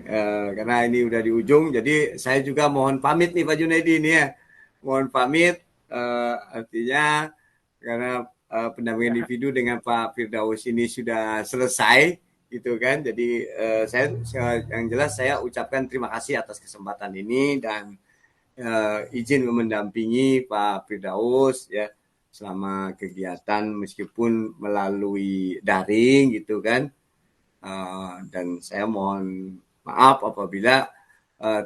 karena ini udah di ujung, jadi saya juga mohon pamit nih Pak Junedi ini ya, mohon pamit artinya karena pendampingan individu dengan Pak Firdaus ini sudah selesai, gitu kan. Jadi saya yang jelas saya ucapkan terima kasih atas kesempatan ini dan izin mendampingi Pak Firdaus ya selama kegiatan meskipun melalui daring gitu kan. Dan saya mohon maaf apabila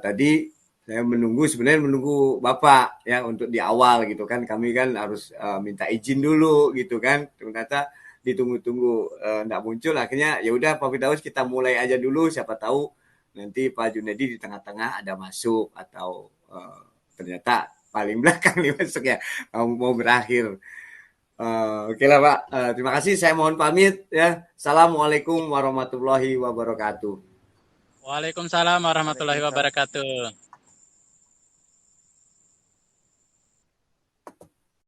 tadi saya sebenarnya menunggu Bapak ya untuk di awal gitu kan, kami kan harus minta izin dulu gitu kan, ternyata ditunggu-tunggu enggak muncul, akhirnya ya udah Pak Firdaus kita mulai aja dulu, siapa tahu nanti Pak Junedi di tengah-tengah ada masuk atau ternyata paling belakang nih masuk ya mau berakhir. Oke lah Pak, terima kasih. Saya mohon pamit ya. Assalamualaikum warahmatullahi wabarakatuh. Waalaikumsalam warahmatullahi wabarakatuh.